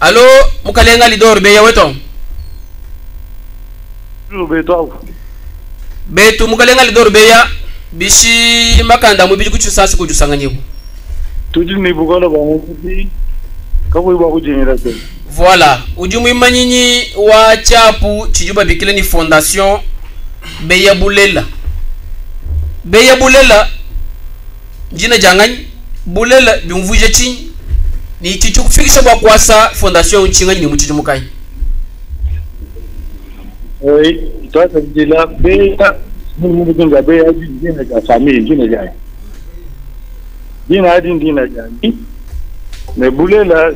Allo, mukalenga lidor be yaweto. Betu mukalenga lidor be ya bishi makanda mu biji kuchusasi kujusanganyibu. Tuji ni bugola ba muti kabu ba kujinira se. Voilà, ujumu imanyinyi wa chapu chijuba bikile ni fondation Beya Bulela. Beya Bulela jina janganyi Bulela bimvuje chini ni chichu kufikisha kwa kwasa fondation uchinganyi ni mchichu mukai. Oui, toi ça dit là Beya nous nous Beya jina ja famille jina ja. Jina ja. Mais Bulela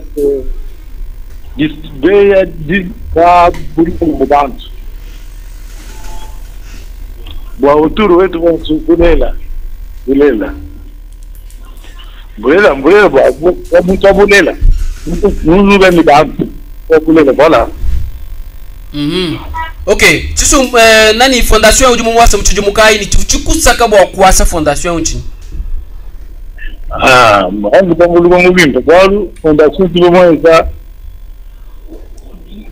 Beya di ka Bulela Bwa uturu wetu wa Bulela Bulela bwa mtu Bulela nous gani bantu Bulela voilà. Okay, chisu nani fondation ujumu wasa mchujumukai ni chukusaka bwa kwasa fondation unchi. Mwangu bangulu mubimba bwalu fondation tubomweza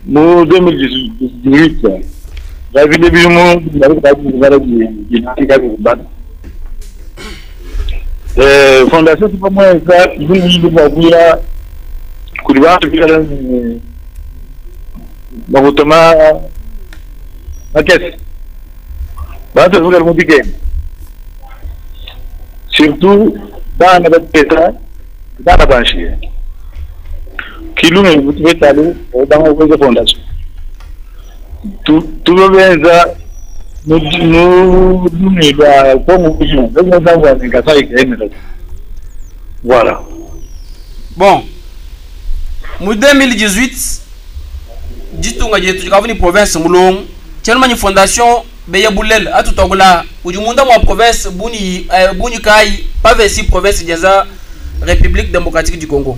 mu 2018 David Bilumo bari fondation tubomweza ibintu baguya kuri bantu bigala bagutoma makesi bantu bigala mu bigeme surtout dans la bêta dans la banche kilunga mutwe talo dans la fondation tout le benza nous ba comme vision dans la ngasa ikene voilà bon mu 2018 jitunga jetu kavuni province mulong tellement ni fondation Beya Bulela atutogula ujumunda mwa province buni kai pavesi province jaza République démocratique du Congo.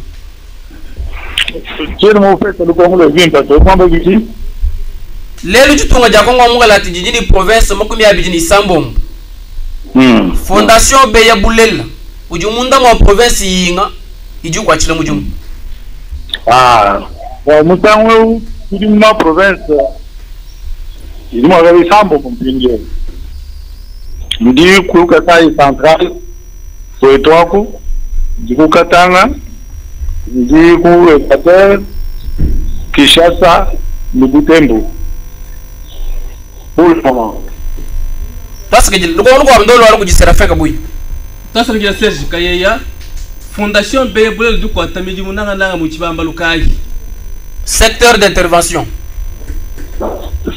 Tiens mon fait le Congo le vient parce que moi bici lelo jitunga ja Congo mungala tijini province makumi abidini Sambom. Fondation Beya Bulela ujumunda mwa province yinga iju kwa chile mujumu. Mutango kudima province il m'a réussi à me comprendre. Je dis que Kasai central, c'est toi que, du coup Katanga, je dis que Equateur, Kinshasa, le Butembo. Pour le moment. Parce que le Congo a un dollar qui sera fait à Bouy. Parce que Serge Kayaya, Fondation Beya Bulela du Kwata Medjimunanga Nanga Muchibamba Lukai. Secteur d'intervention.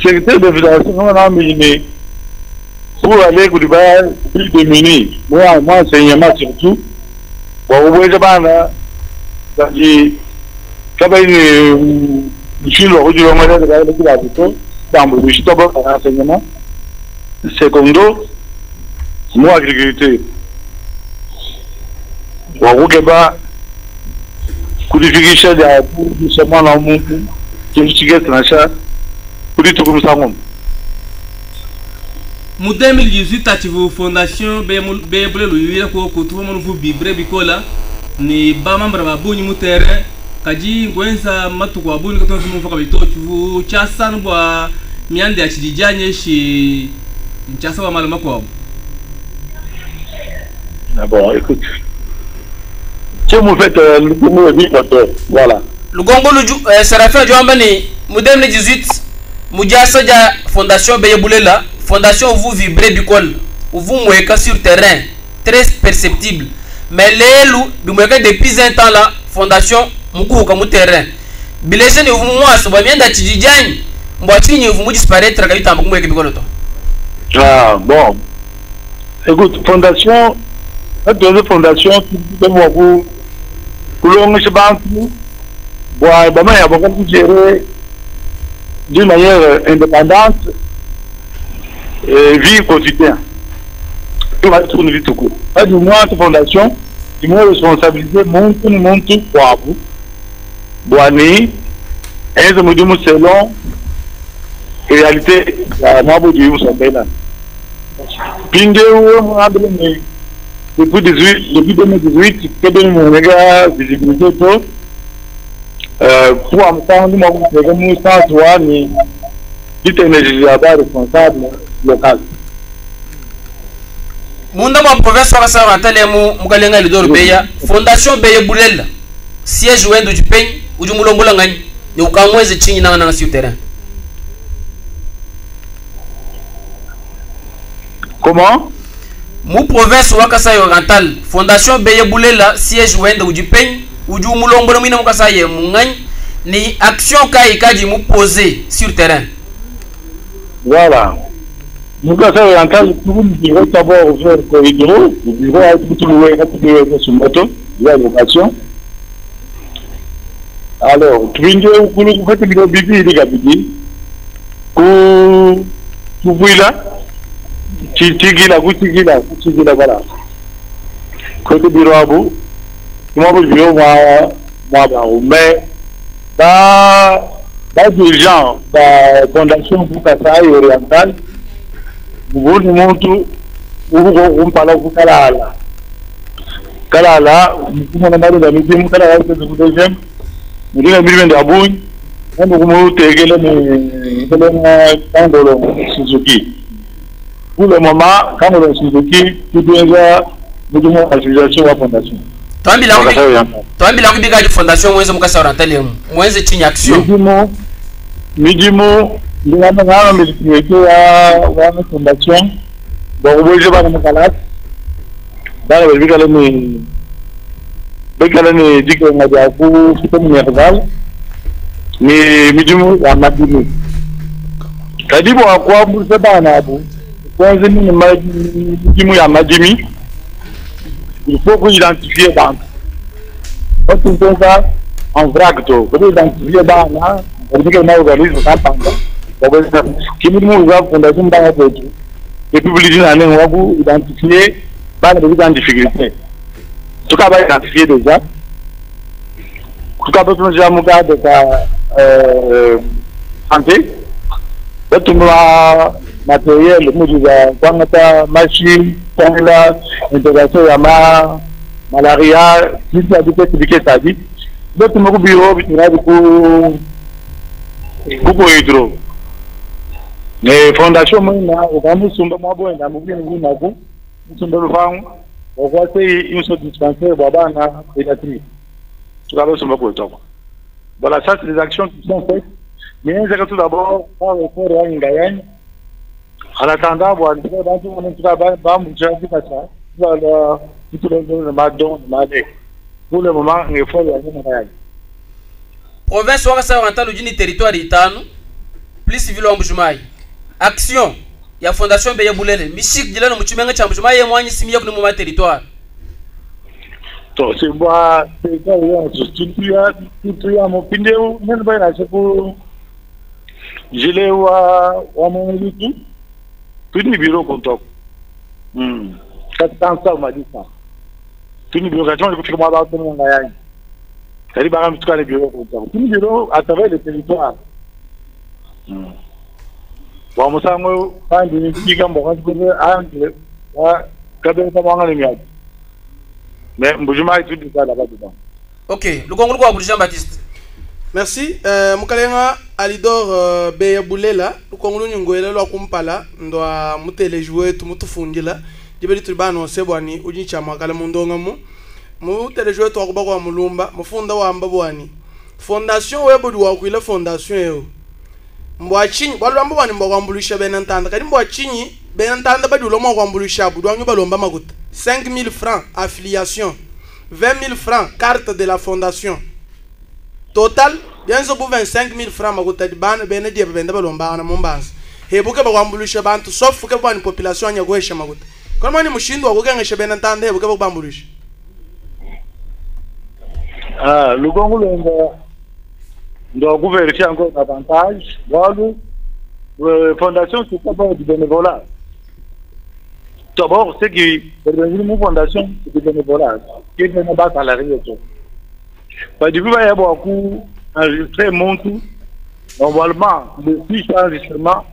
Secteur de fédération, on a mis pour aller au Dubaï, plus de minutes. Moi, enseignement surtout. Bon, vous voyez, c'est-à-dire, quand je suis le rôle de la dans le chute enseignement. Secondo, moi, agriculture. Bon, vous voyez, kulifikisha ya kusema na Mungu kimchige tunasha kulitukumsango mu 2018 ativu fondation Beya Bulela yira ko kutuva mu bibre bikola ni ba mambra babunyi mu terrain kaji ngwenza matuko abuni katonzi mu faka bitochu chasa nbwa miande ya chidijanye shi nchasa wa malama kwa bon écoute vous faites le Congo voilà. Le Congo sera fait en 2018. Moudjassa ja fondation Beya Bulela, fondation vous vibrez du col, vous moueka sur terrain, très perceptible. Mais l'élu, depuis un temps là, fondation Moukou comme terrain. Bilese ne vous moi, ça va bien d'attidijan, Mouatini vous disparaître à Gaïta Moukou et Bigoloto. Bon. Écoute, fondation, la fondation, vous. Pour le banque, gérer d'une manière indépendante et vie quotidienne. Tout va être une vie tout court. Du moins, cette fondation, du moins, responsabilité, monte pour vous. Boani, et je me dis, selon réalité, la mabou du Moussambena. Pingé ou depuis 2018, que de mon visibilité, pour en temps, nous avons fait comme nous, sans toi, ni dit un responsable local. Munda mo province wa sa rantale mu mukalenga lidor beya fondation beye bulela siège wendo jipeng ujumulombola ngani ni ukamweze chinyi na sur terrain. Comment? Mu province wa Kasai Oriental fondation beye bulela siège wendo ujipeng ujumulombola mwina mukasaye mungani ni action kai kaji mu poser sur terrain. Voilà. Nous avons un cas où nous devons d'abord faire le corridor, nous devons être tout le sur moto, il y a location. Alors, tu viens de vous faire le bibi, il est gabidi. Tu vois là, tu gila, voilà. Côté bureau à vous, tu m'as vu, mais, dans des gens, la fondation pour Kasai Oriental, vous nous montrez où parle au Kalala. Kalala, nous avons parlé de la mission, Kalala, c'est le deuxième. Nous avons mis un abou, nous avons été dans Suzuki. Pour le moment, quand nous avons Suzuki, tout déjà, nous avons l'association de la fondation. Toi, bilan biga de fondation, moi, je me casse à l'antenne, moi, c'est une action. Midimo, nous avons une fondation. Bon, vous voyez, dans le Bégalani dit qu'on a dit à vous, c'est comme une erval, mais Midimo a Madimi. Kadibo a quoi vous savez pas, Nabou? Quand vous avez Midimo a Madimi, il faut vous identifier dans. Quand vous faites ça, en vrac, vous identifiez dans là, vous dites que nous organisons ça pendant. Qui nous a fondation dans la tête. Et puis vous dites à nous, vous identifiez, pas de difficulté. En tout cas, on va identifier déjà. En tout cas, on va déjà mourir de la santé. Tout le matériel, le machine, l'intégration de la malaria, tout ça, tout ça, dit. Donc, on va bureau, on va beaucoup hydro. Les fondations, on va nous sommes moi bon, on va nous sommes le vent. On voit une sorte de dispensaire, Baba, na pédiatrie. Tout d'abord, c'est ma culture. Voilà, ça, c'est des actions qui sont faites. Mais c'est tout d'abord, par le corps à une gagne. En attendant, voilà, dans tout le monde, pour le moment, il faut y aller. Province Ouattara Oriental du territoire itano, plus ville Mbujumai. Action. Il y a fondation Beye Boulele. Michik Dilano Mutumenga Chambujuma et moi, ici, il y a un territoire. C'est moi, c'est ça, tout à mon pindéo, même pas c'est pour. Je l'ai ou à mon élu. Tout le bureau contact. Ça, on m'a dit ça. Tout le bureau, je suis moi dans le monde. C'est-à-dire, par exemple, le bureau contact. Tout le bureau à travers le territoire. Bon, moi, ça m'a pas une petite gamme, moi, je vais anglais, quand on va en aller. Mais je m'arrête tout ça là-bas dedans. Ok, le Congo quoi, Jean-Baptiste. Merci. Mukalenga Alidor Beye Bulela, le Congo Nyungoela, le Kumpala, doit mutele jouer tout mutu fungila. Dibeli Tribano Sebwani, Ujicha Makala Mundongamu. Mutele jouer tout Aruba Mulumba, Mufunda wa Mbabwani. Fondation Webo du Wakwila Fondation. Mwachini, walu wani mwambulisha benantanda. Kadi mwachini, benantanda badi uloma mwambulisha. Budwanyu balomba makuta. 5 000 francs affiliation, 20 000 francs carte de la fondation. Total, bien sûr, 25 000 francs makuta di ban bene di bende balomba na mombanza. He buke ba kwambulisha bantu sauf ke ba ni population ya gwesha makuta. Kama ni mushindo wakukenga shebena ntanda he buke ba kwambulisha. Le Congo doit vérifier encore davantage. Voilà, la fondation c'est pas du bénévolat. D'abord, c'est que une fondation, c'est du bénévolat. Qui est un bas salarié. Parce que il y a beaucoup enregistré mon tout. Normalement, le fiche d'enregistrement,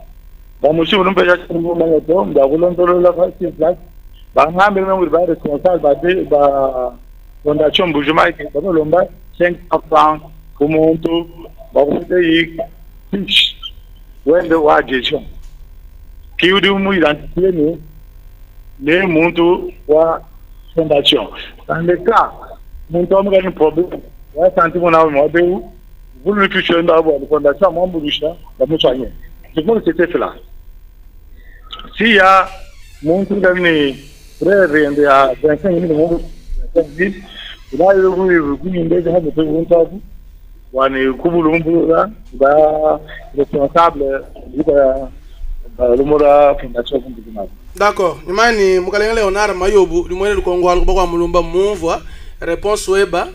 monsieur, on peut acheter un moment de temps, on la faire sur place. On a même un responsable de la fondation Boujuma qui est 5 francs kumuntu bakufite fiche wende wa gestion kiudi mu identifier ne muntu wa fondation dans le cas muntu amga ni problème wa santi mona mo de vous le fiche nda bo fondation mambo lisha da mutanye c'est bon c'était fait là si ya muntu ngani frère ende a 25 minutes là le vous ndege ha de muntu wani kubulumbura ba responsable lumura fondation kumbizinabo. D'accord. Nimani mukalenga Leonard Mayobu limwele Kongo kwa mulumba mumvwa réponse weba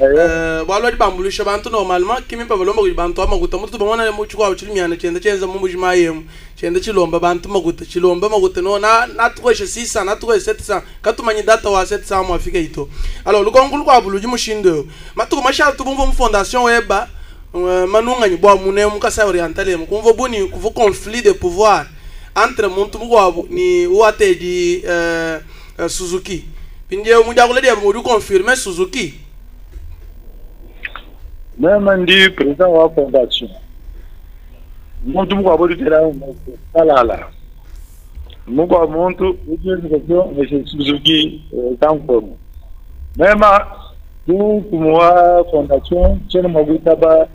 balo di bambulisha bantu normalement kimi pa balomba ku bantu amaguta mutu bamona mu chikwa chilimyana chenda chenza mu bujima yemu chenda chilomba bantu maguta chilomba maguta no na tukweshe 600 na tukweshe 700 katumanyi data wa 700 mu afika ito alors lukongo kwa buluji mushindo matuko mashaka tubumvo mu fondation weba manunga ni bwa mune mukasa orientale mkumvo buni kuvo conflit de pouvoir entre muntu mugwabo ni uate di Suzuki pindie muja kule dia mu confirmer Suzuki même ndi président wa fondation muntu mugwabo ditera kalala mugwa muntu uje ngobyo monsieur Suzuki tanko même tu kumwa fondation chene maguta ba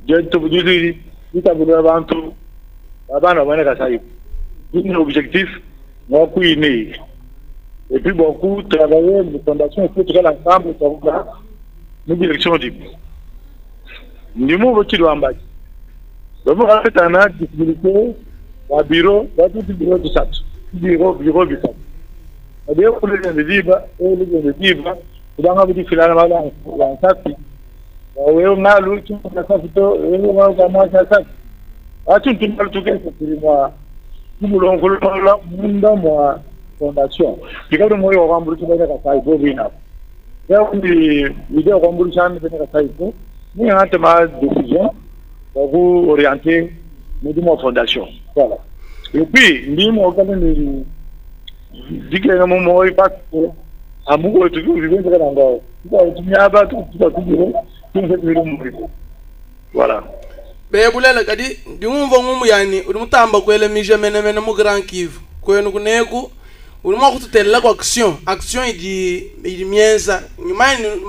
jeto bujuli itabula abantu abana bana kasai une objectif moi kuine et puis beaucoup travailler les fondations pour tout l'ensemble pour une direction libre ndimo bokiro ambaji donc en fait on a disponibilité au bureau dans tout bureau de ça bureau de ça et pour les vivre et les vivre kudanga biti filana mala la safi wewe ngalu chuma safi to wewe kama safi atu tumbal tuke kwa kumulongo la munda mwa fondation bikado moyo wa mburu tubeka kasai go bina leo ndi video kwa mburu chane bena kasai go ni hata ma décision pour vous orienter nous fondation voilà et puis ndimo okale ni dikena mo moyo pas amugo tuku vivendo kana ngao kwa tunyaba tukubiro tunfetiro muri voilà bebulela kadi ndimumva ngumu yani ulimutamba kwele mije mene mu Grand Kivu kwenu kuneku ulimo kututela kwa action idi mienza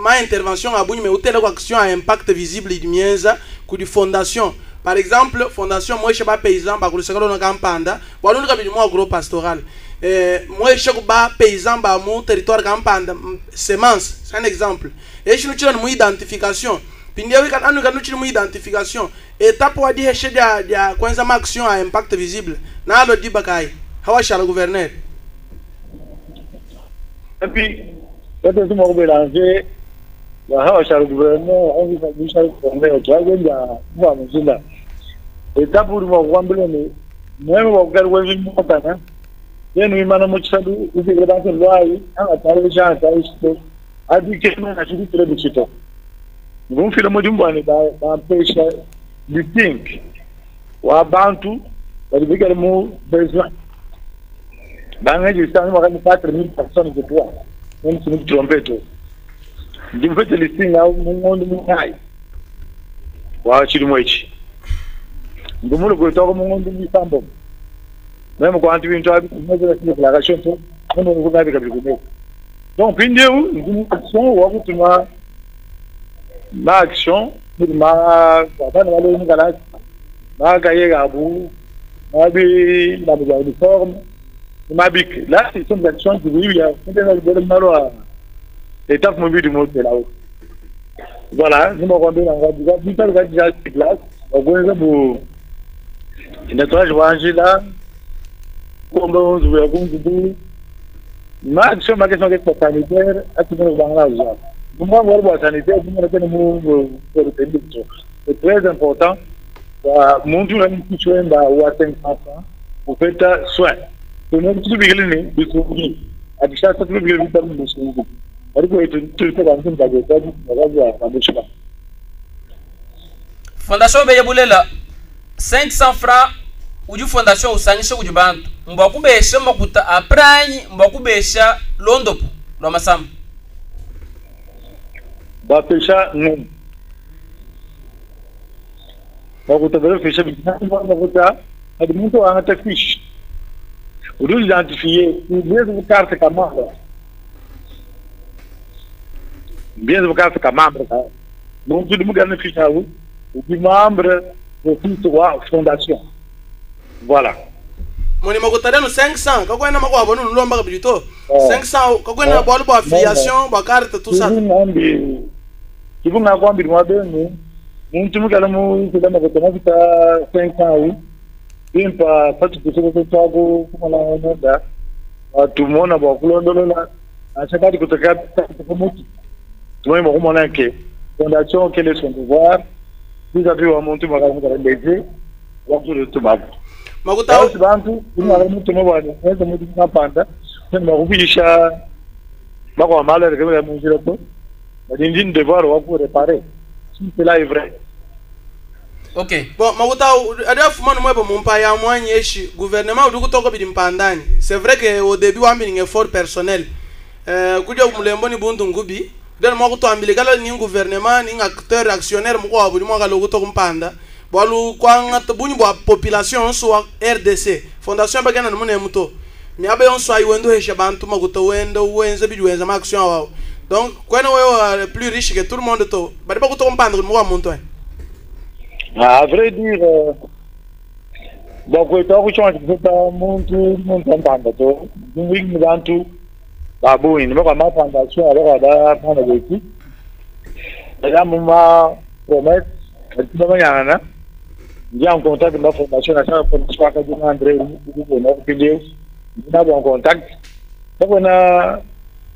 ma intervention abunyi me utela kwa action a impact visible idi mienza ku di fondation par exemple fondation moisha ba paysan ba kulisakalo na kampanda walundu kabidi mo agro pastoral moisha ku ba paysan ba mu territoire kampanda semence c'est un exemple et chinu chira mu identification pindia wika anu kanu chira mu identification étape wa di heshe dia kwanza ma action a impact visible na alo di bakai hawasha le gouverneur. Et puis, quand on m'a mélangé, le gouvernement, on va dire qu'on est au travail, il y a moi, monsieur là. Et ça pour moi, on va dire, moi, on va regarder le montant. Et nous, madame Mouchadou, vous êtes dans le loi, on a parlé déjà, a dit que nous, on a dit très bien. Nous faisons le mot du monde dans le pays, du think, ou à Bantu, on dit que le mot besoin. Dans les gens, on a 4000 personnes de toi. Même si nous trompons. Je vais te laisser là où nous sommes. Voilà, tu nous dis. Nous sommes le temps où nous sommes. Même quand tu viens de faire une déclaration, nous sommes avec le donc, puis nous sommes ma action, ma uniforme. Mabik, là, c'est une action qui il y a l'étape mobile du monde là. Voilà, nous m'avons donné un déjà sur place. On va vous nettoyage ranger là. Comme on se voit, comme vous ma action, ma question est sanitaire, à tout le monde là. Nous m'avons voir sanitaire, nous m'avons c'est très important. Mon Dieu, nous sommes soins ou à 500 francs. Vous faites soin. Nous tous les gens qui sont venus à des choses très bien dans le monde. Alors que tout le monde a été dans Fondation Beyabulela 500 francs ou du fondation usangisha kujibantu mbakubesha makuta apranyi mbakubesha londopo lo masamba bapesha non makuta bere fiche binafsi makuta hadi mtu anata fiche udu identifier bien carte camara bien carte camara donc tu me garde fiche au du membre de toute la fondation voilà moni makuta no 500 ka kwena makwa bonu lomba ka bidito 500 ka kwena bolu ba affiliation ba carte tout ça tu veux ngakwa mbi mwa benu muntu mukala mu kudama ko tamafita 500 impa patu kusoko twago kumala nda tumona ba kulondolola achakati kutaka kumuti tumwe kumona ke fondation quel est son devoir vous avez un montu makala mukala leje wakuru tumabu makuta bantu kumala mutu mabani nzo mutu kapanda tena bakubisha bakwa mala rekebela munjira to badinjin devoir wakuru réparer si cela est vrai. Ok. Bon, makuta adia fumano mwebo mumpa ya mwanyeshi gouvernement uduku toko bidi mpandani. C'est vrai que au début wambi ni effort personnel. Kuja mulembo ni bundu ngubi. Den makuta ambili kala ni gouvernement ni acteur actionnaire mko abuli mwaka logo toko mpanda. Bwalu kwanga tabuni bwa population so RDC. Fondation bagana numune muto. Mi abe on so ayiwendo hesha bantu makuta wendo wenze bidi wenza ma action wao. Donc kwena wewe plus riche que tout le monde to. Badi ba kuto mpanda mwa muntu. À vrai dire, donc tu as change de ta montu mpanda to. Nous bantu babu ni mko ma fondation alors da prendre le coup. Là mama promet tu vas yana. J'ai en contact avec ma fondation nationale pour le soir que je André pour notre vidéo. On a bon contact. Donc on a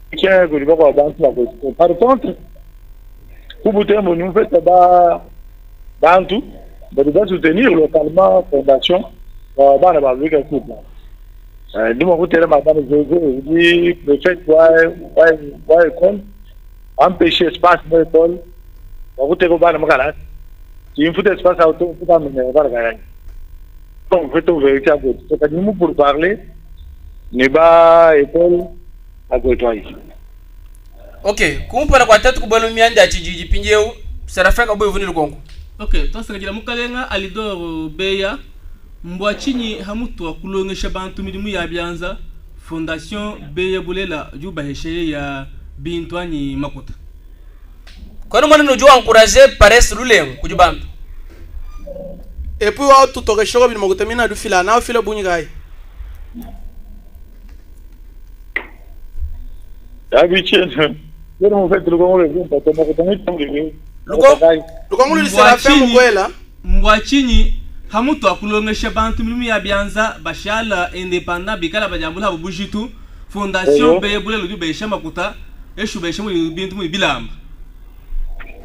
quelqu'un qui va voir bantu la ko. Par contre, pour vous dire nous fait ba bantu de soutenir localement fondation dans la Belgique tout là. Du moment où tu es madame José, dit préfet ouais école empêcher espace dans l'école. Vous te go dans magala. Il faut espace auto pour pas me voir gagner. Donc fait au vérité à côté. Donc nous pour parler ne ba école à côté. Ok, kumpara kwa tatu kubalo mianda chijiji pinjeu serafeka boy vunile kongo. Ok, tosanga jila mukalenga alidor beya mbwachini hamutu akulongesha bantu midimu ya byanza fondation beya bulela juba hesheye ya bintwani makuta. Kono mwana nujua encourager paresse lulem kujubantu. Et puis wa tout toke shoko bin makuta mina du fila na fila bunyi gai. D'habitude, je ne fais que le Congo revient parce que makuta ni tangi. Lukongo li serafin mukwela mbwachini hamutu akulongesha bantu midimu ya byanza bashala independant bikala bajambula bubujitu fondation beya bulela juba hesha makuta eshu besha mu bintu mu bilamba.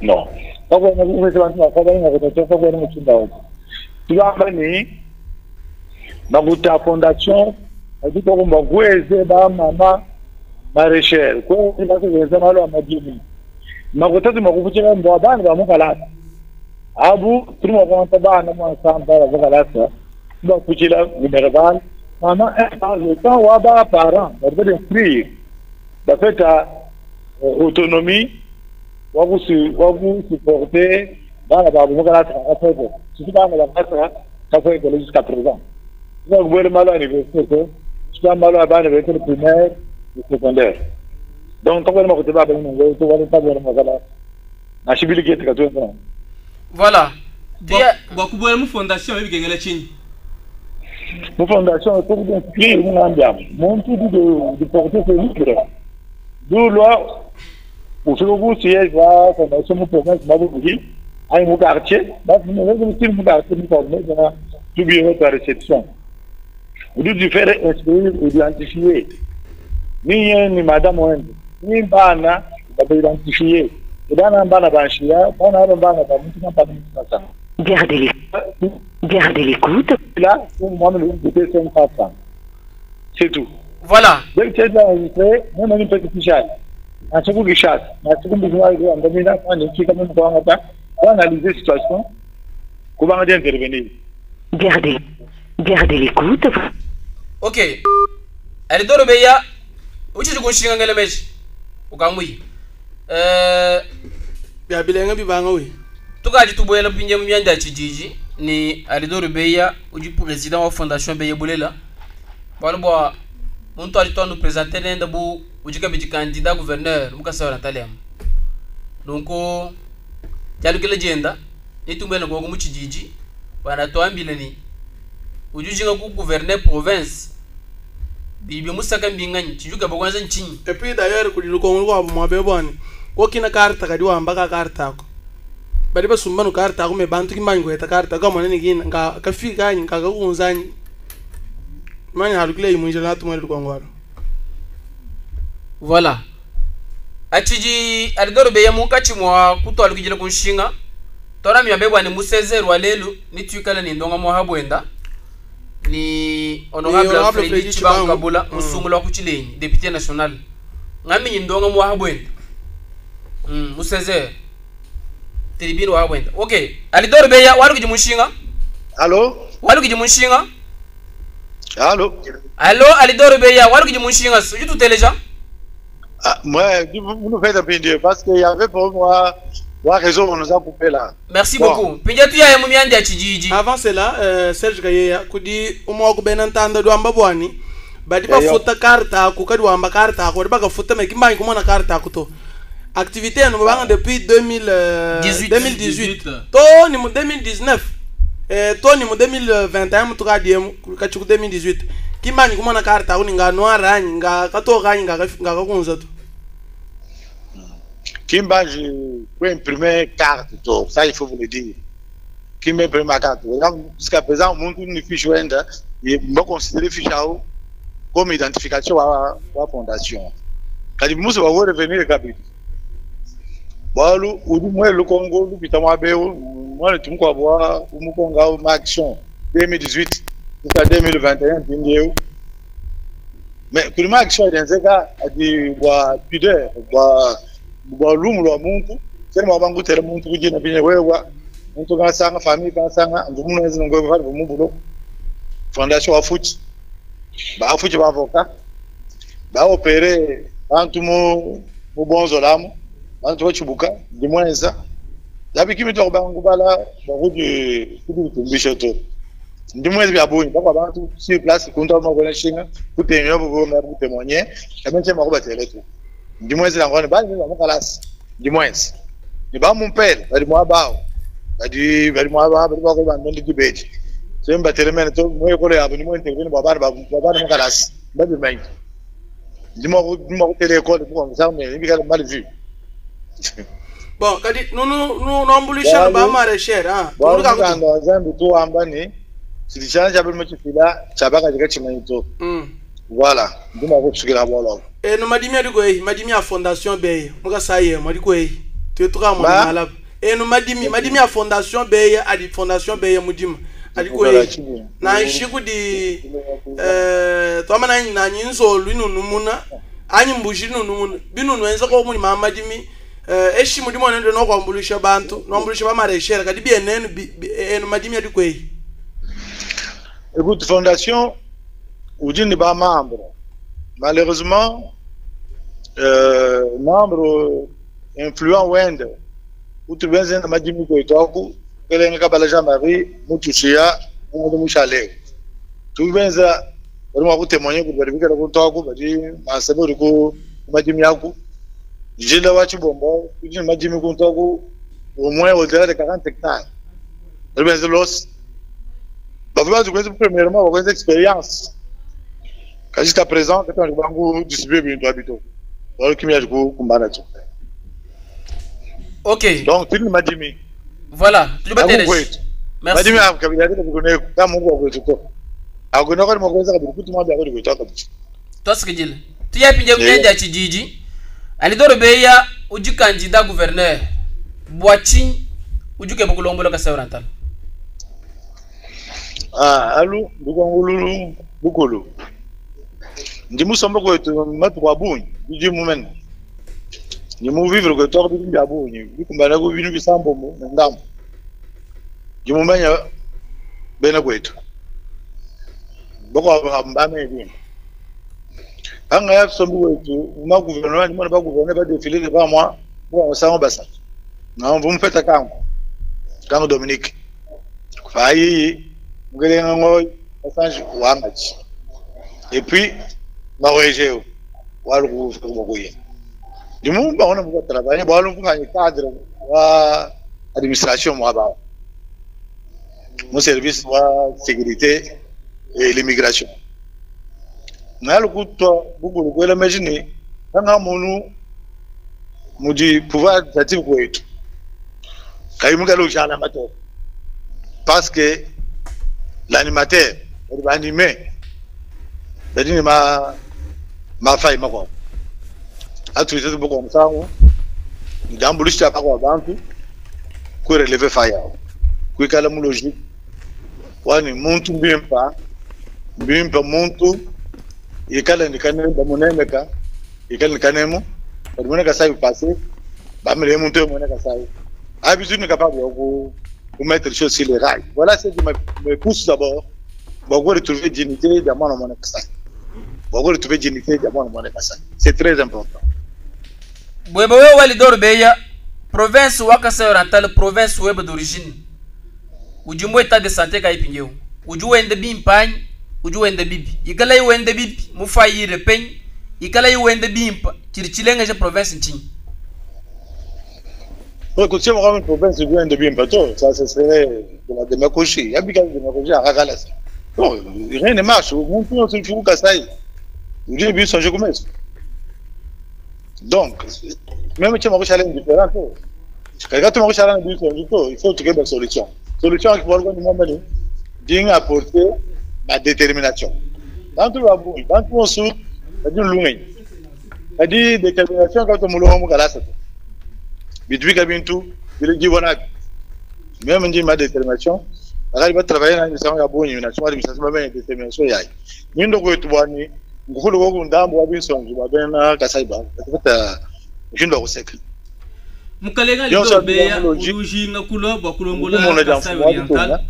Non. Pas qu'on a vu ça dans la rotation, pas qu'on a mis ça. Tu vas venir, la fondation, a dit qu'on va jouer maman maraîchère. Quoi, il va se faire ça à Madini. Ma rotation, ma rotation, on va dans mon galat. Abu, tout le monde va pas dans mon ensemble dans la galat. Donc, tu là, numéro maman, le temps où avoir parents, on va inscrire. D'après ta autonomie. Wagu supporter dans la Babou Galat à faire. Si tu vas dans la Matra, ça fait jusqu'à présent. Si vous voulez mal à l'université, tu vas mal à l'université primaire et secondaire. Donc, quand vous avez pas besoin, vous allez pas voir le Galat. Na shibili gete ka tuwa. Voilà. Bakubwele mu fondation ebi gengela chini. Mu fondation ko ko inscrire mu ngambia. Mon tout de porter ce livre. D'où loi au second siège va fondation mu province Mabougi, à un quartier, bah nous avons aussi un quartier nous formé dans tout bureau de réception. Au lieu de faire inscrire ou identifier, ni madame Wende, ni bana, va identifier. Et dans un bana banchia, on a un bana banchia, pas de ça. Gardez l'écoute. Là, moi, je vais vous 500. C'est tout. Voilà. Donc, c'est enregistré, même un petit chat. Un second chat. Un second besoin de l'endemina, on est qui, comme on analyser la situation. Comment on dit intervenir? Gardez l'écoute. Ok. Alidoro beya, uchi kunshinga ngele meshi. Ukamui. Ya bilenga bibanga we. Tukaji tuboyela pinje myanda chijiji. ni Alidor Beya uji président wa fondation Beye Bulela bwana bwa muntu alitoa nous présenter nenda bu uji kabiji candidat gouverneur mukasa wa Nataliam donc jalu kile jenda nitumbele ngo mu kijiji bana toambile ni uji jinga ku gouverneur province bibi musaka mbingani tijuga bakwanza nchinyi et puis d'ailleurs ku diluko ngo abo mabe bwani ko kina karta kadi wa mbaka karta ko bari basumba no karta ko me bantu kimango eta karta ko monene gina nga kafika nyi kaga kunzanyi mani halukile imunje na tumwe ko ngwaro voilà achiji Alidor Beya mukachi mwa kuto alukijile kunshinga tora miyambe bwani musezero walelu ni tuikala ni ndonga mwa habwenda ni honorable Freddy Chibangu Kabula musungula kuchilenyi député national ngami ni ndonga mwa habwenda musezero tribune wa habwenda okay Alidor Beya walukiji mushinga Allô? walukiji mushinga Allô? allo Alidor Beya walukiji mushinga uji tuteleja Moi, vous nous faites appeler parce qu'il y avait pour moi la raison on nous a coupé là. Merci beaucoup. Pinja tu ya mumiandi ya chijiji. Avant cela, Serge Kayeya kudi umo ko benantanda do amba bwani badi ba futa karta ku kadi wamba karta ko ba ka futa me kimba ko mona karta ko to activité no banga depuis 2018 to ni mu 2019 to ni mu 2021 mu to ka diem ka chuku 2018 kimba ko mona karta ko ninga noara nga ka to ga nga ka kunza to Kimba, je peux imprimer carte, tout. Ça il faut vous le dire. Kimba imprime ma carte. Jusqu'à présent, mon tour ne fiche Wenda, il m'a considéré fiche comme identification à la fondation. Quand il m'a revenir le capitaine. Bon, moi le Congo, le Pitama Béo, moi le Tumko Bois, ou Mukonga, ma action 2018 jusqu'à 2021, mais pour ma action, dans ce cas, il dit, pudeur, lumu lwa muntu sema wabangu tere muntu kujina binye wewa muntu kasanga family kasanga ndumuno ezino ngwe bali bumubulo fondation afuchi ba afuchi ba avocat ba opere bantu mu bonzo lamo bantu bachibuka dimwenza yabi kimi to bangu bala ba kudi tumbisha to ndimwezi bya bunyi bakwa bantu si place kunta mo kona shinga kutenyo bo me kutemonye kamenche makuba tele to ndimwezi langone bali ba mukalasi ndimwezi ni ba mumpela bali mwabao bali mwabao bali ba ko ba ndi debate so mba telemene to moyo kole yabo ni mwente kuni babana mukalasi babi mai ndimo ko tele ko ko ngamwe ni bikala mal vu bon kadi no ambulisha ba mare share bon ka ndo zambi to ambani sidichana chabe mchifila chabaka chikachimanito voilà ndimo ko tsikira bolo no madimi adiko madimi a fondation Beye muka saye madiko tu etra mo malab no madimi a fondation Beye adi fondation Beye mudima adiko na shiku di to mana na nyinzo lunu numuna anyi mbuji numuna binu nwenza ko mu madimi eshi mudimo nende no kwambulisha bantu no ambulisha ba marechera kadi bien no madimi adiko écoute fondation ujini ba membre malheureusement membre influent wende utubenze na majimi ko itoku kelenga kabala Jean-Marie mutushia ngo mushale tubenza barimo kutemonye ku baribika ko itoku bari masabo riko majimi yaku jila wachi bombo ujini majimi ko itoku au moins au-delà de 40 hectares tubenza los bavuga tukweze premièrement bakweze expérience quand jusqu'à présent quand on va distribuer bien habito alors qu'il y a du coup kumbana tu ok donc tu m'as dit mi voilà tu vas t'aider merci madimi a kabila de kone kama ngo ko to agona ko mo ko za ko tu ma ba ko to ka to sikijile tu ya pinje mnyanja chijiji Alidor Beya uji candidat gouverneur Boachi ujuke bukulombo ka Saurantal alu bukongulu bukulu ndimu sombo ko to matu kwa bunyi ndi mumen ni mu vivre ko to bi abunyi bikumbana ko binu bisambo mu ndam ndi mumenya bena kwetu boko ambame bi anga ya sombo kwetu ma gouvernement ni mona ba gouvernement ba défiler devant moi pour ça on basa na on vous me faites kango Dominique fayi ngelenga ngoy asanji wangachi et puis marejeo walu kubokuye dimu ba ona buka travailler ba walu kuka cadre wa administration mo ba mon service wa sécurité et l'immigration nalu kuto bugulu kwela imagine nga munu mudi pouvoir d'atif kwetu kayimuka lo jana mato parce que l'animateur il va animer c'est-à-dire ma faille ma quoi a tout ça beaucoup comme ça dans bouche pas quoi bantu ku relever faille ku kala mu logique wani muntu bimpa muntu ikala ndikane ba munemeka ikala ndikanemo ba muneka sai passer ba mele muntu muneka sai habitude capable de mettre les choses sur les rails. Voilà ce qui me pousse d'abord. Je vais retrouver dignité de mon nom. Je vais retrouver dignité de mon nom. C'est très important. Bwebowe walidor beya province wakasa orientale province web d'origine. Ujumbo état de santé ka ipinyo. Uju wende bimpany, uju wende bibi. Ikala yu wende bibi, mufayi repeny. Ikala yu wende bimpa, chirichilenga je province nchini. Écoute, si on a une province de bien bateau, ça serait de la démagogie. Il y a bien de démagogie à Ragalas. Non, rien ne marche. Mon père, c'est le fou Kassaï. Vous avez vu son jeu comme ça. Donc, même si tu as un différent, quand tu as un différent, il faut trouver des solutions. Solution qui vont nous mener à apporter la détermination. Dans tout le monde, dans tout le sud, il y a du loin. Il y a des déterminations quand on me l'a dit. Bidwi kabintu ile jibona même ndi ma détermination akali ba travailler na mission ya bonyi na chuma mission ba ben détermination yayi nindo ko tubani ngukulu ko ndambo wa bisongi ba bena kasaiba kata jindo ko sek mukalenga lidobe ya uji ngakulo ba kulongola kasai oriental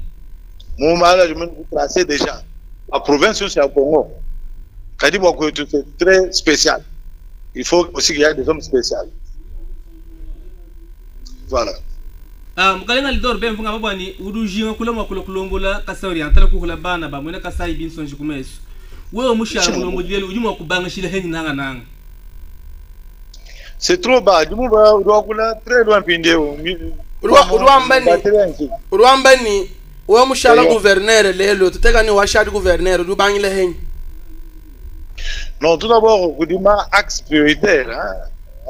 mu mala je me tracer déjà la province c'est au Congo kadi ba ko c'est très spécial il faut aussi qu'il y ait des hommes spéciaux. Voilà. Mukalenga lidor ben funga babani udujinga kula makula kulongola kasa oriental ku kula bana ba mwena kasa ibinso njikumeso wewe mushara kulongo jeli ujuma kubanga shile henyi nanga c'est trop bas du ba udokula très loin pindeo uruambani wewe mushara gouverneur lelo tuteka ni washadi gouverneur udubangi le henyi non tout d'abord kudima axe prioritaire hein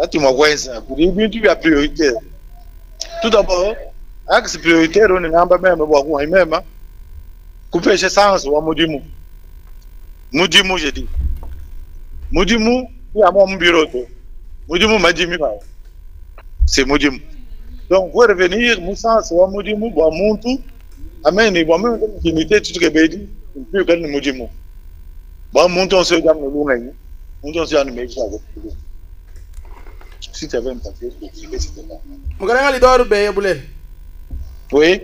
ati mwakwenza kudima tu ya prioritaire. Tout d'abord, axe prioritaire, on est en bas même, on est même, couper ce sens, ou à Moudimu. Moudimu, j'ai dit. Moudimu, il y a mon bureau. Moudimu m'a dit, c'est Moudimu. Donc, pour revenir, mon sens, ou à Moudimu, ou à Moutou, amen, il va même limiter tout ce que j'ai dit, plus que Moudimu. Bon, Moutou, on se dit, Moutou, on se dit, si tu avais un papier, c'était là. Mukalenga lidor beye bulel. Oui.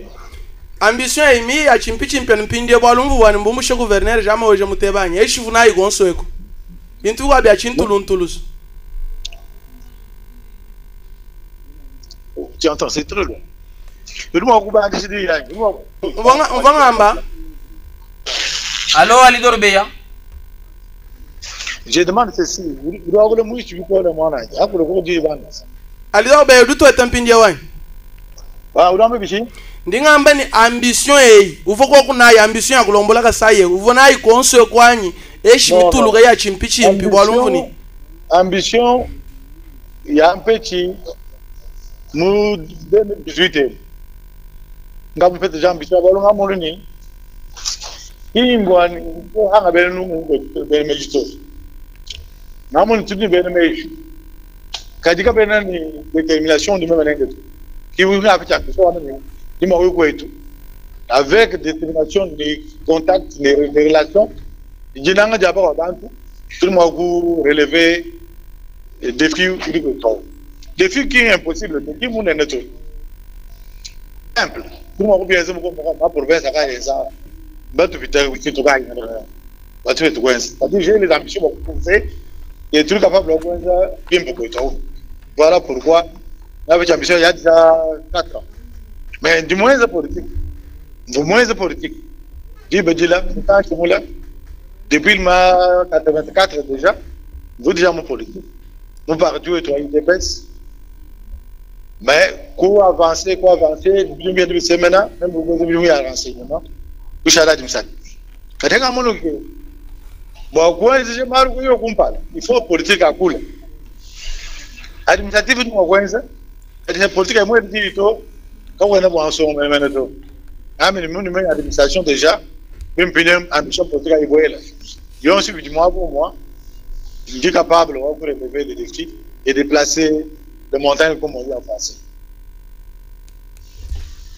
Ambition imi ya chimpichi mpindi bwalumbu wani mbumushe gouverneur jama oje mutebanya eshivu nayi gonso eko. Bintu kwa bya chintuluntulus. Tu entends, c'est trop loin. On va ngamba. Allô alidor beya. Je demande ceci, vous doit le mouche du corps de mon âge. Après le gros Dieu alidor beya duto etampindi wani. Wa udambe bishi? Ndingamba ni ambition uvoko kuna ya ambition ya kulombola kasaye uvona ikonso kwanyi eshi mituluka ya chimpichi mpi bwalumvu ni ambition ya mpechi mu 2018 ngabu pete ambition balunga muluni ingwani ko hanga benu ngo be mejito namoni tudni benu meji kadika bena ni détermination du même nenge qui vous a fait ambition ni mo ko etu avec détermination ni contact ni relation jinanga jaba bantu tout le monde vous relever les défis défi qui est impossible qui vous n'est pas simple tout le monde bien ça ma province a gagné ça mais tu fais oui tu gagnes bah tu fais tout ça c'est-à-dire j'ai les ambitions pour pousser et tu es capable de faire ça bien beaucoup de temps voilà pourquoi avec ambition il y a déjà 4 ans mais du moins la politique vous moins de politique. Depuis le 84 déjà, vous déjà mon politique. Nous partions et toi, IDPS. Mais, quoi avancer, nous bien de maintenant, même vous devez bien avancer. Tout ça là, tu me sais. Quand tu as mon look, bon, quoi, je marre, il faut politique à couler. Administratif, nous avons ça. Et la politique est moins difficile. Quand on a un son, maintenant, l'administration déjà, même une ambition politique à évoluer. Ils ont suivi du mois pour moi. Je suis capable de relever les défis et déplacer les montagnes comme on dit en français.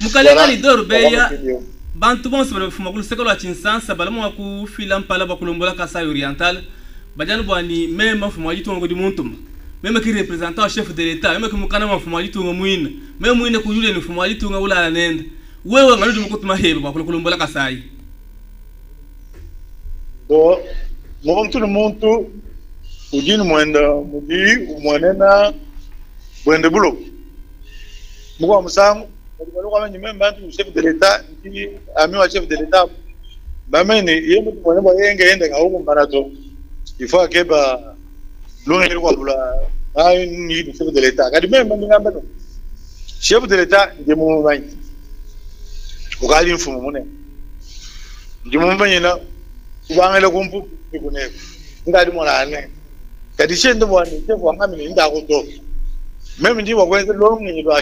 Mukalenga lidor beya bantu bonse bale fumakulu sekolo achinsansa bale mwa ku filam pala bakulombola Kasai Oriental bajana bwani même fumaji tongo di montum même qui représentant chef de l'état même qui mukana mafumaji tongo muina même muina kujule ni fumaji tongo ula nenda wewe ngalo dumukutuma hebe bakulombola Kasai bon mon tout le monde ujini mwenda mudi umwanena bwende bulo mukwa musangu même le chef de l'État, ami au chef de l'État, il faut que le chef de l'État. Chef de l'État, il est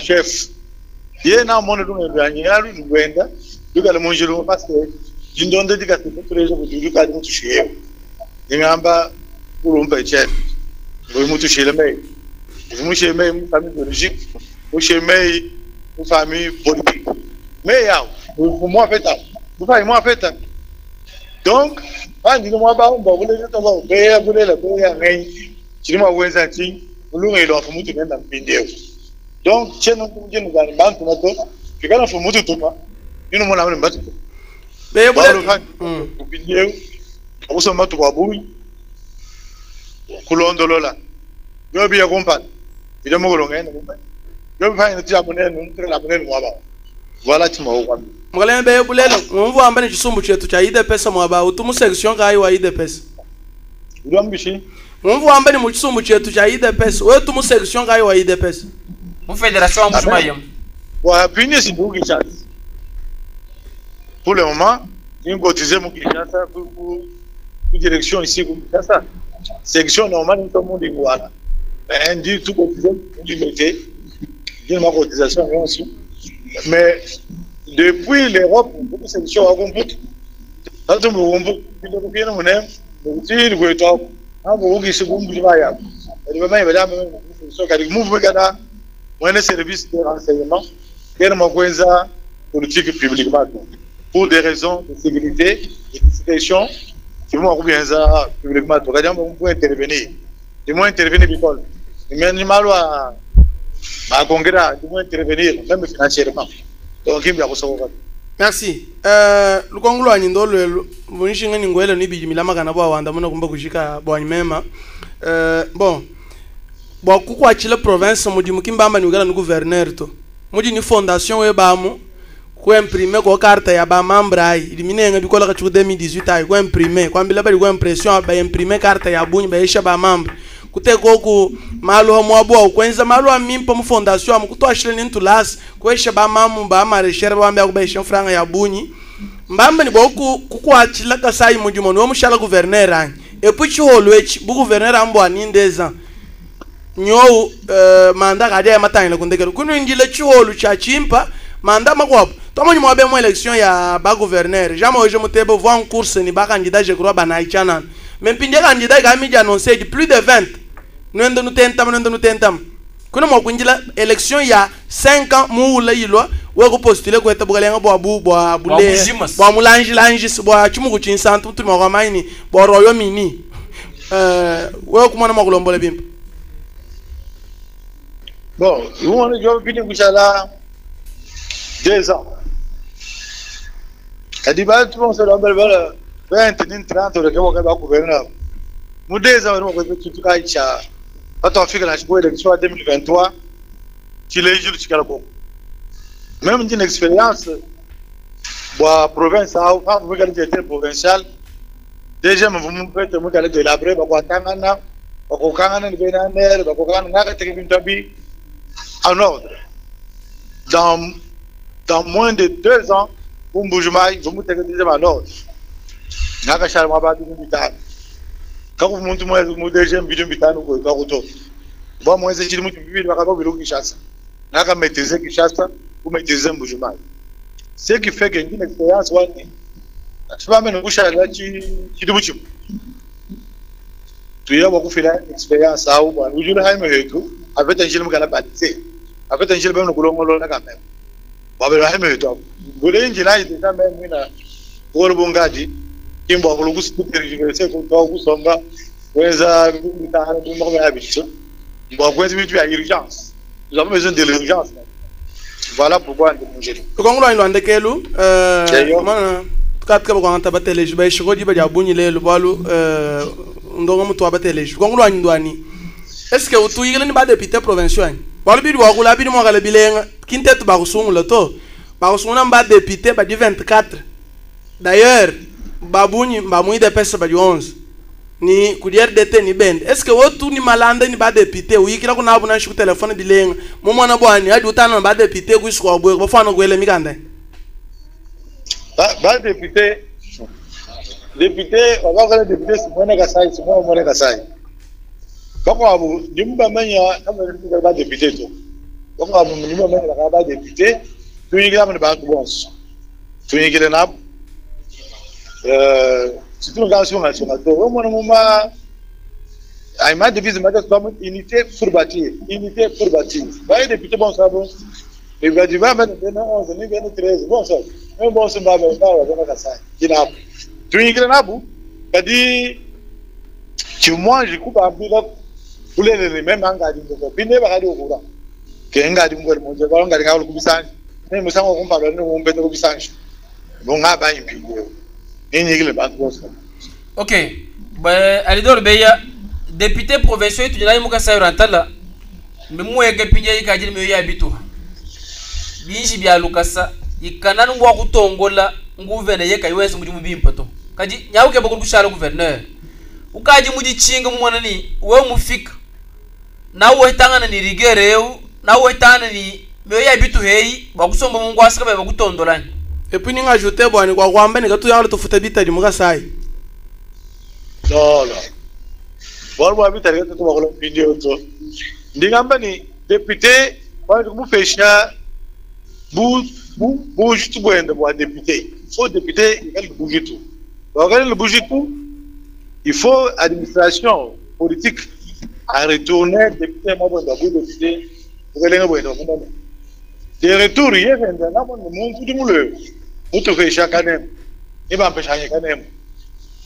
chef. Il y a un monde où il y a un monde parce que je ne donne pas de tous les jours, je ne pas toucher. Il y a un pour un peu de chèque. Je vais toucher le mail. Je vais toucher une famille biologique, je vais une famille politique. Mais pour moi, fait ça. Pour moi, fait ça. Donc, quand je moi, on va vous laisser tomber, vous voulez la paix, je ne vais pas vous dire, vous l'avez dans le vidéo. Donc, si nous avons une banque, nous avons une tout pas. Nous avons une banque. Mais vous avez une vidéo. Vous avez une banque. Coulon de l'Ola. Vous avez un compas. Vous avez un compas. Vous avez un compas. Voilà, tu m'as oublié. Mgaleme beye bulela mumvu ambani chisumbu chetu cha IDPS mwaba utumu section kai wa IDPS. Ulambishi. Mumvu ambani mu chisumbu chetu cha IDPS wewe tumu section kai wa IDPS. Mu fédération Mbushmayem. Wa pini si ndugu Kinshasa. Pour le moment, nous cotisons mon Kinshasa pour direction ici pour Kinshasa. Section normale tout le monde est voilà. Mais on dit tout cotisé, on dit mettez. Il y a une cotisation aussi. Mais depuis l'Europe, beaucoup de sections ont compris. Quand on me compris, il faut bien nous aimer. Si nous voulons, on va vous se comprendre pas. Et vraiment, il va y avoir un mouvement Ghana, un service de renseignement, et un politique publique pour des raisons de sécurité et de situation. Si vous m'avez bien ça publiquement, on peut intervenir. Du moins intervenir l'école. Mais ni mal à congrès, du moins intervenir, même financièrement. Donc, il y a besoin. Merci. Le Congo a une dole, vous n'avez pas de ni biji milama kana bwa wanda muna kumba kushika bwa nyema. Bon, bwa kuku achile province mudi mukimbamba ni ugala ni gouverneur to. Mudi ni fondation we bamu ko imprimer ko carte ya ba membre ai. Ilimine nga bikola ka chu 2018 ai ko imprimer. Kwa mbila bali ko impression ba imprimer carte ya bunyi ba yesha ba membre. Kuteko ku malu ho mwabwa ukwenza malu amimpa mu fondation am kuto ashile ni ntulas kwesha ba mamu ba mareshere ba mbya kubesha franga ya bunyi mbamba ni boku kukwachila kasai mujimo no mushala gouverneur an epuchi holwechi bu gouverneur ambo anindeza nyo manda kade ya matanga kundekero kunu ingile chiholu cha chimpa manda makwapo tomo mwabe mu election ya ba gouverneur jama oje mutebe vo en course ni ba candidat je crois bana ichana mempinde candidat ga mi annoncer plus de 20 nous tentam kuna mo kunjila election ya 5 ans muula yilwa we ko postuler ko etabugalenga bo abu bo abule bo mulanji lanji bo chumu ku chinsantu tu mo maini bo royo mini we ko mona magolombole bimpa bon nous on est job fini kushala 2 ans kadiba tout on se lambel 20 30 de ko ka ba gouverneur mu 2 ans on ko tutu ka icha. Quand on fait l'élection en 2023, tu les jours, tu as même une expérience Boa province quand vous regardez le provincial deuxième vous faites vous allez de l'abré ba tangana ba kokangana ni benaner ba kokangana ngaka tekibintabi en ordre dans moins de 2 ans vous bougez vous mettez deuxième en ordre ngaka shalma ba bitano quand vous montez moi deuxième bitano ko ka koto ba moi c'est chimu bibi ba ka ba bilo Kinshasa ngaka maîtriser Kinshasa vous maîtriser Mbujumayi. Ce qui fait que une expérience, tu vas mener bouche à la tu as beaucoup fait l'expérience à où on joue avec un gel qui a baptisé, avec un gel qui a colombo la caméra. Vous avez un gel qui est même pour le bon gadi, qui m'a voulu vous dire c'est pour toi, vous sommes là, vous avez une habitude. Vous avez une urgence. Nous avons besoin de l'urgence. Voilà pourquoi on est Kongo lo ande kelu mana katka ba kwanta ba teleji ba shiko di ba jabunyi le balu ndongo mutu ba teleji Kongo lo ndwani est-ce que utu yigele ni ba député provincial balu bi wa kula bi mo gale bilenga kintet ba kusungula to ba kusunguna ba député ba di 24 d'ailleurs babunyi ba mui de pesa ba di 11 ni kudier dete ni bend est-ce que wotu ni malanda ni ba député uyikira kuna abuna shi ku telefone bilenga mo mona bwani adi utana ba député ku siko bwe bafana gwele mikanda ba député on va voir député Simone Kasai bako abu nimba menya kama ni ba député to bako abu nimba menya ba député tuyikira mun ba kubonso tuyikira na si tu regardes sur national, au moment il m'a devise comme unité pour bâtir. Bah, député bon ça bon. Il va dire maintenant 11, ni 13. Bon ça. Un bon ça va ça. Il a. Tu y na bu. Kadi tu moi je coupe un peu pour les mêmes engadi ko. Bine ba kadi okura. Ke engadi ngori mo je ba ngadi ka ku bisanji. Ne mo sango kumpalo ne mo mbeto ku bisanji. Bo ngaba impingo. Ok, Alidor Beya, député provincial, tu n'as pas ça rentala, mais moi que pinja y kajil me yabitu. Binji bia lukasa, y kanan waku tongola, gouverneur y kaiwes mujimu bimpato. Kaji nyauke boku kushala gouverneur. Ukaji muji chinga mwanani, we mufika. Na we tanga ni rigere eu, na we tanga ni me yabitu hei, bakusomba mungu asika ba bakutondolani. Et puis nous ajoutons bon quoi kwamba ni katu yalo tufuta bita di muka sai non bon moi bita ni katu bakolo video to ndingamba ni député kwa ku fesha bu juste boende bo député faut député il bouge tout donc le bouge tout il faut administration politique à retourner député moi bon député pour les boende de retour hier na mon monde du moule mutu fesha kanem iba mpeshanye kanem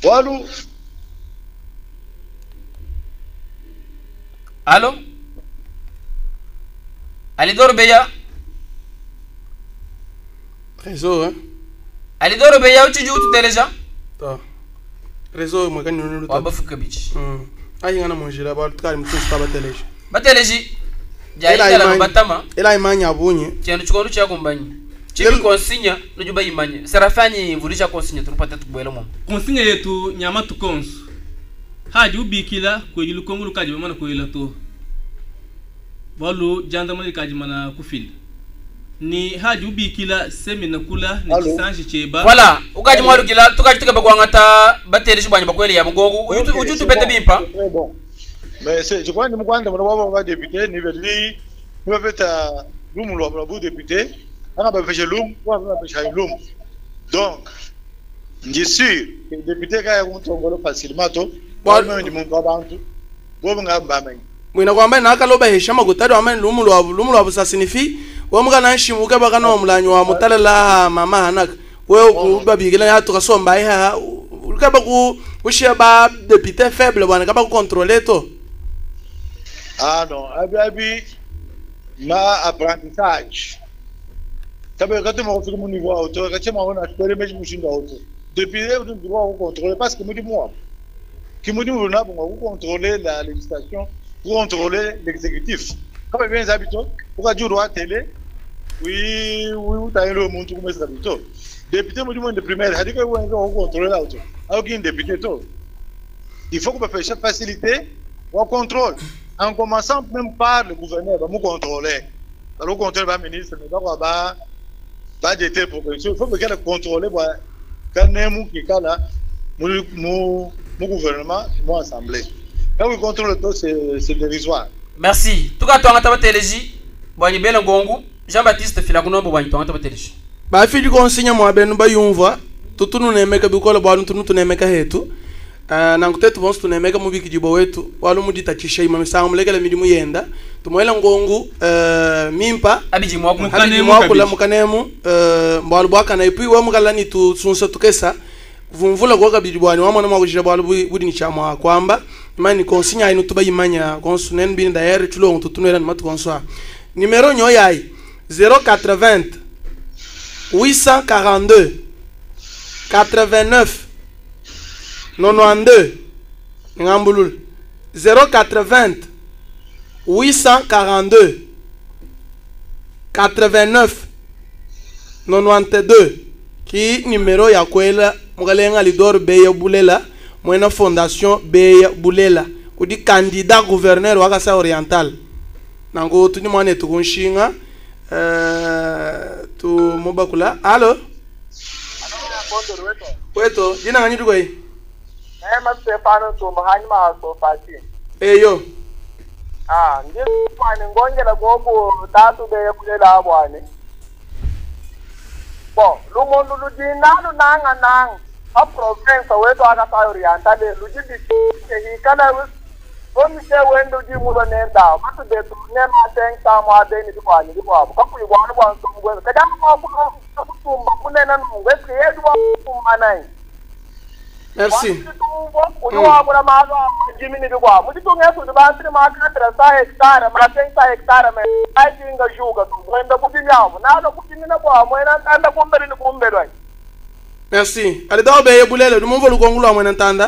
walu Allô Alidor Beya réseau hein Alidor Beya uti jutu teleja to réseau mo kan nunu to ba fuka bici ayi ngana mo jira ba tukari mutu sta ba teleji jayi la batama ela imanya abunye cyane chikondo cha kumbanyi chiki konsinya nujuba imanye serafanyi vulisha konsinya tunapata tubwela mwa konsinya yetu nyama tukonsu haji ubikila kwejilu kongulu kaji bamana kwela to walu jandamali kaji mana kufil ni haji ubikila semina kula ni kisanji cheba wala ukaji mwalu kila tukaji tika bakwangata bateleji bwanyi bakweli ya mgongo ujutu pete bimpa mais c'est je crois que nous avons va député ni veli nous va faire l'homme le beau député on va faire l'homme on va faire l'homme donc je suis que député ka on tongolo facilement to bon même mon bantu bo ngamba men mwina kwamba na akaloba heshima gutari amani lumu lwa busasinifi wamuga nanshimu ka baka no mulanyo wa mutalala mama hanaka wewe babigila ya tukasomba iha ukaba ku ushia ba député faible bwana kaba ku contrôler to. Ah non, abi ma apprentissage. Sabe quand tu m'as fait mon niveau auto, quand tu m'as on a fait mes machines auto. Depuis le droit au contrôler parce que me dit moi. Qui me dit on a pour contrôler la législation, pour contrôler l'exécutif. Comme bien habitué, pourquoi du droit télé? Oui, tu as le monde comme ça habitué. député du monde de primaire, il dit que on contrôle là autour. Aucun député tout. Il faut qu'on fasse faciliter on contrôle. En commençant même par le gouverneur, on contrôler. Alors contrôle le ministre, mais pas d'été pour que il faut que quelqu'un contrôle quand nous qui là mon gouvernement, mon assemblée. Quand vous contrôlez tout, c'est dérisoire. Merci. Tout cas, tu as un télégie. Bon, il y a bien un gongo. Jean-Baptiste Filakuno, bon, tu as un télégie. Bah, fille du conseil, moi, ben, nous bayumva. Tout nous n'aimons que beaucoup le bois, nous n'aimons que hetu. Nangutetu bonsu tunemeka mubiki jibo wetu walo mudita chisha imame sangu mlekele midimu yenda tumwela ngongu mimpa abiji mwaku kula mukanemu mbwalu bwaka na ipi wamukalani tu sunsa tukesa vumvula kwa kabijibwani wamona mwakujira bwalu budi ni chamwa kwamba imani konsinya inu tuba imanya konsu nen bini daere chulo tutunwela ni matu konswa numero nyoyai 080 842 89 92 Ngambulul 080 842 89 92 qui numéro ya kwela mugalenga lidor Beya Bulela mwena fondation Beya Bulela kudi candidat gouverneur wa Kasai Oriental nango tuni mwane tukunshinga tu mobakula allo weto jina ngani tukoi Stefano to mahani ma so fati. Eyo. Nje kwani ngongela gogo tatu be kulela bwane. Bo, lumuntu ludinalo nanga a province weto Kasai Oriental lujidi hikala womise wendo di mulo nenda matu de nema tenka ma de ni kwani kwa ka ku yibwana bwana so ngwe kada ma ku tumba kunena ngwe yedu wa kumanai. Merci. Merci. Allez d'abord Beya Bulela, nous m'envoie le Congo à mon entendre.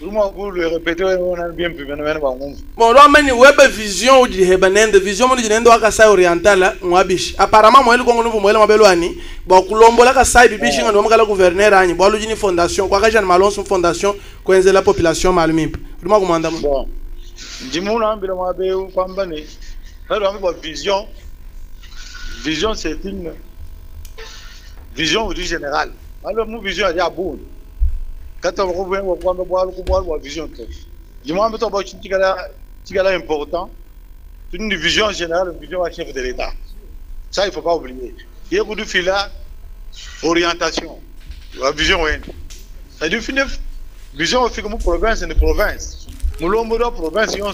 Le répéter on a bien pu bon là mani web vision di hebanende vision mo di nendo Kasai Oriental ngwabishi apparemment mo le Congo no mo le mabelwani bon kulombola Kasai bibishi ngando mo kala gouverneur anyi bo lujini fondation kwa ka Jean Malonso fondation koenze la population malumimpa nduma komanda mo bon dimuna ambila mabe kwamba ni alors on vision c'est une vision générale alors mon vision ya bon quand on revient on prend boire vision du moment où on tigala important une vision générale une vision à chef de l'État ça il faut pas oublier il y a beaucoup de fila orientation la vision ouais ça dit finir vision fait comme province et province mulombo province on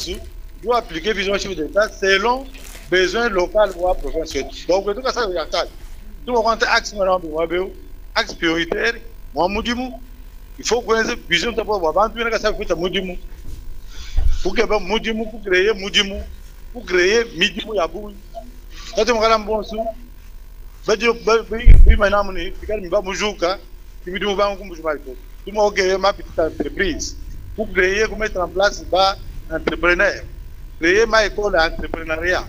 doit appliquer vision chef de l'État selon besoin local ou province donc tout ça oriental tout on rentre axe axe prioritaire moi mudimu il faut que la vision d'abord avant de faire ça mudimu pour créer mudimu pour créer midimu ya bou quand on regarde bon sou bi maintenant ni ficar mi ba mujuka midimu ba ngumbu jumaito tout moi créer ma petite entreprise pour créer pour mettre en place ba entrepreneur créer ma école d'entrepreneuriat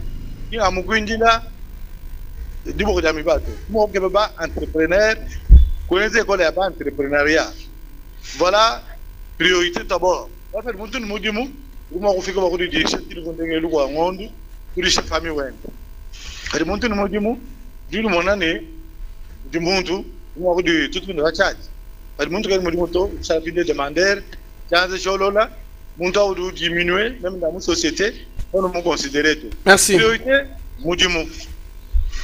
qui a mugundina dibo ko jami ba to mo ke ba entrepreneur ko école ya ba entrepreneuriat. Voilà, priorité d'abord. On fait monter le modimu, ou moi on fait comme on dit, c'est qu'il faut donner le roi monde, pour les chefs famille ouais. On monter le modimu, du mon année, du monde, moi on dit tout le monde va charge. On monter le modimu to, ça fait des demandeurs, 15 jours là, monter ou diminuer, même dans nos sociétés, on nous considérer tout. Merci. Priorité, modimu.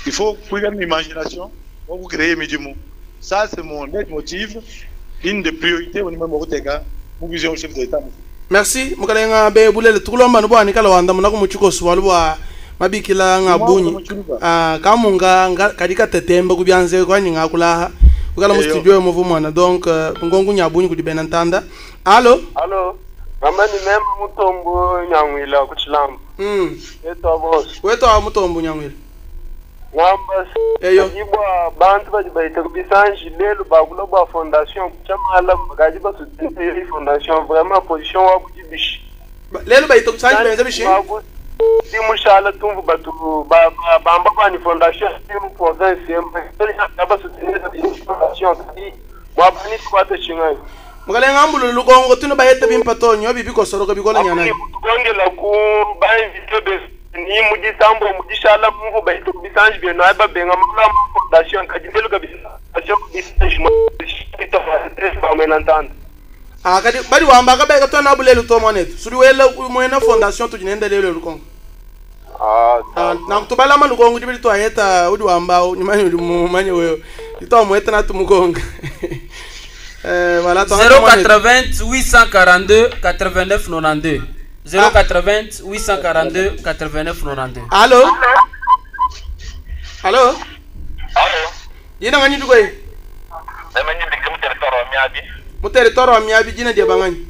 Il faut créer une imagination, pour créer modimu. Ça c'est mon motif. Une des priorités au niveau Morotega, pour vision chef d'État. Merci. Mukalenga Beya Bulela tukulomba no bwa nikala wanda munako muchiko swalwa bwa mabikila ngabunyi kamunga kadika tetemba kubyanze kwa nyinga kulaha ukala mu studio mu vumana donc ngongu nyabunyi kudibena ntanda. Allo Ramani mema mutombo nyangwila kuchilamba Eto boss weto mutombo nyangwila Ngamba yibwa bantu bajibaita kubisanji lelo bakula ba fondation chamala bagaji ba soutenir fondation vraiment position wa kujibishi lelo baita kusanji benza bishi timu shala tumvu batu bamba kwa ni fondation timu province aba soutenir la fondation kadi mwabani kwata chingai mugale ngambulu lukongo tuna bahete bimpatonyo bibi ko soro kabikola nyana tugonge la ku ba invité ni muji sambo muji shala mungu bahete bisanji bien na ba benga mala fondation kadi belo kabisa bisanji mo ito fa tres pa menantande kadi bari wamba ka beka tona bulelo to monetu suri wela moena fondation tu jinenda lelo lukongo na mtubala malukongo dibili to ayeta udi wamba ni mani udi mani wewe ito moeta na tumukonga voilà 080 842 89 92 080 842 89 92 Allô allô yina ngani dukoy dama ni bigum territoire miabi mu territoire miabi jina dia bangani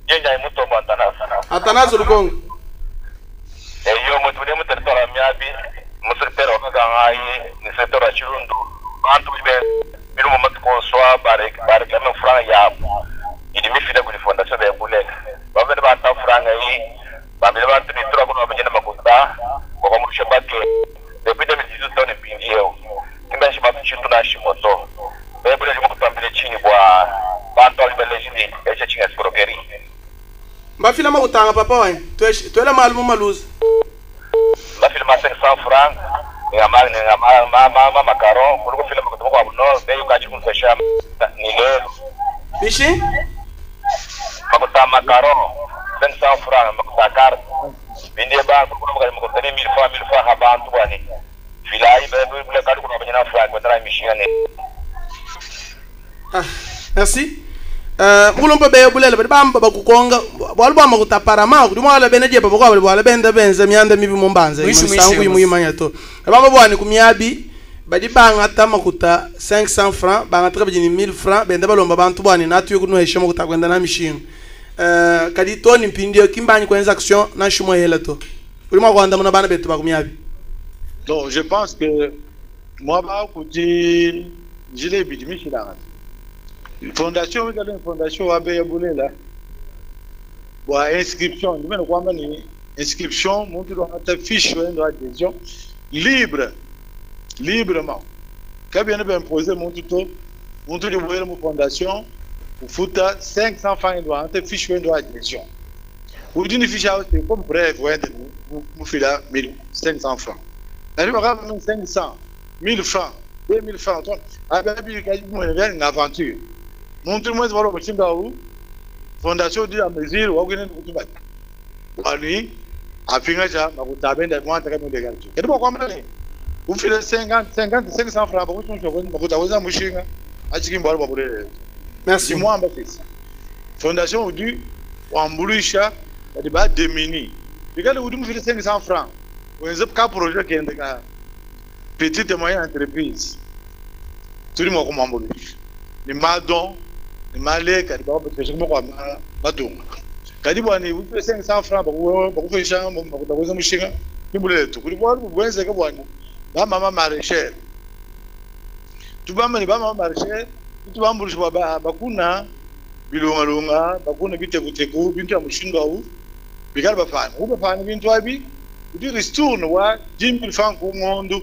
jenja muto bantana atana zulukongo yo muto de territoire miabi mu secteur o ngai ni secteur a chirundu bantu be biru mo ko soa bare kama franc ya idi mi fida ko fondation de bulet ba be ba ta franc yi ba be ba tu tura ko ba jena makuta ko mu shabake depuis 2018 ton pindio kimba shi ba chitu na shimoto be bule mo kutambile chini bwa bantu libelejini eche chinga sprokeri ba fila makutanga papa wa twela malumu maluzi ba fila 500 francs ngama macaron kuliko fila makutoka kwa buno be yukachi kunsesha ni leo bishi makuta macaron 500 francs makuta carte bindie ba kuliko makuta ni 1000 francs habantu bani filai be bule kadu kuna banyana francs kwa tara mishiyane merci mulompa be bulela be bamba bakukonga walba makuta parama kudi mwala bene je baba kwa wala benda benza mianda mibi mombanza musangu yimuyimanya to bamba bwani kumyabi badi banga tamakuta 500 francs banga trebejini 1000 francs benda balomba bantu bwani natu kuno heshima kutakwenda na mishinga kadi to ni mpindio kimbanyi kwenza action na shumo hela to uli mwa kwanda muna bana betu bakumyabi. Donc je pense que moi ba kuti jile bidimi shilanga fondation vous avez une fondation à Beyabulela pour inscription nous quoi ni inscription montre dans ta fiche d'adhésion librement quand bien ben imposer montre de voir une fondation pour foutre 500 francs dans ta fiche d'adhésion pour une fiche c'est comme bref vous faites là 1500 francs elle va avoir 500 1000 francs 2000 francs ah ben puis une aventure montre moi voilà le chimba ou fondation dit à mesure ou gagner beaucoup de wani afinga ja makutabenda mwanta kama ndio gacho kadi kwa kwamba vous faites 500 francs pour tout chose makutaweza mushinga achikimba wale babule merci moi ambassadeur fondation ou dit wambulisha kadi ba demini bigale ou dit vous faites 500 francs wenze ka projet kende ka petite et moyenne entreprise tout le monde kumambulisha ni madon ni male kadi ba parce que kwa madonga kadi bwani vous faites 500 francs pour faire makutaweza mushinga kimbule tu kuli bwani bwenze ka bwani ba mama maraîcher tubamba ni ba mama maraîcher tubambulishwa bakuna bilunga bakuna bitekuteku bintu ya mushinga u bigala bafana ubafana bintu abi uti ristourne wa 10000 francs ku ngondo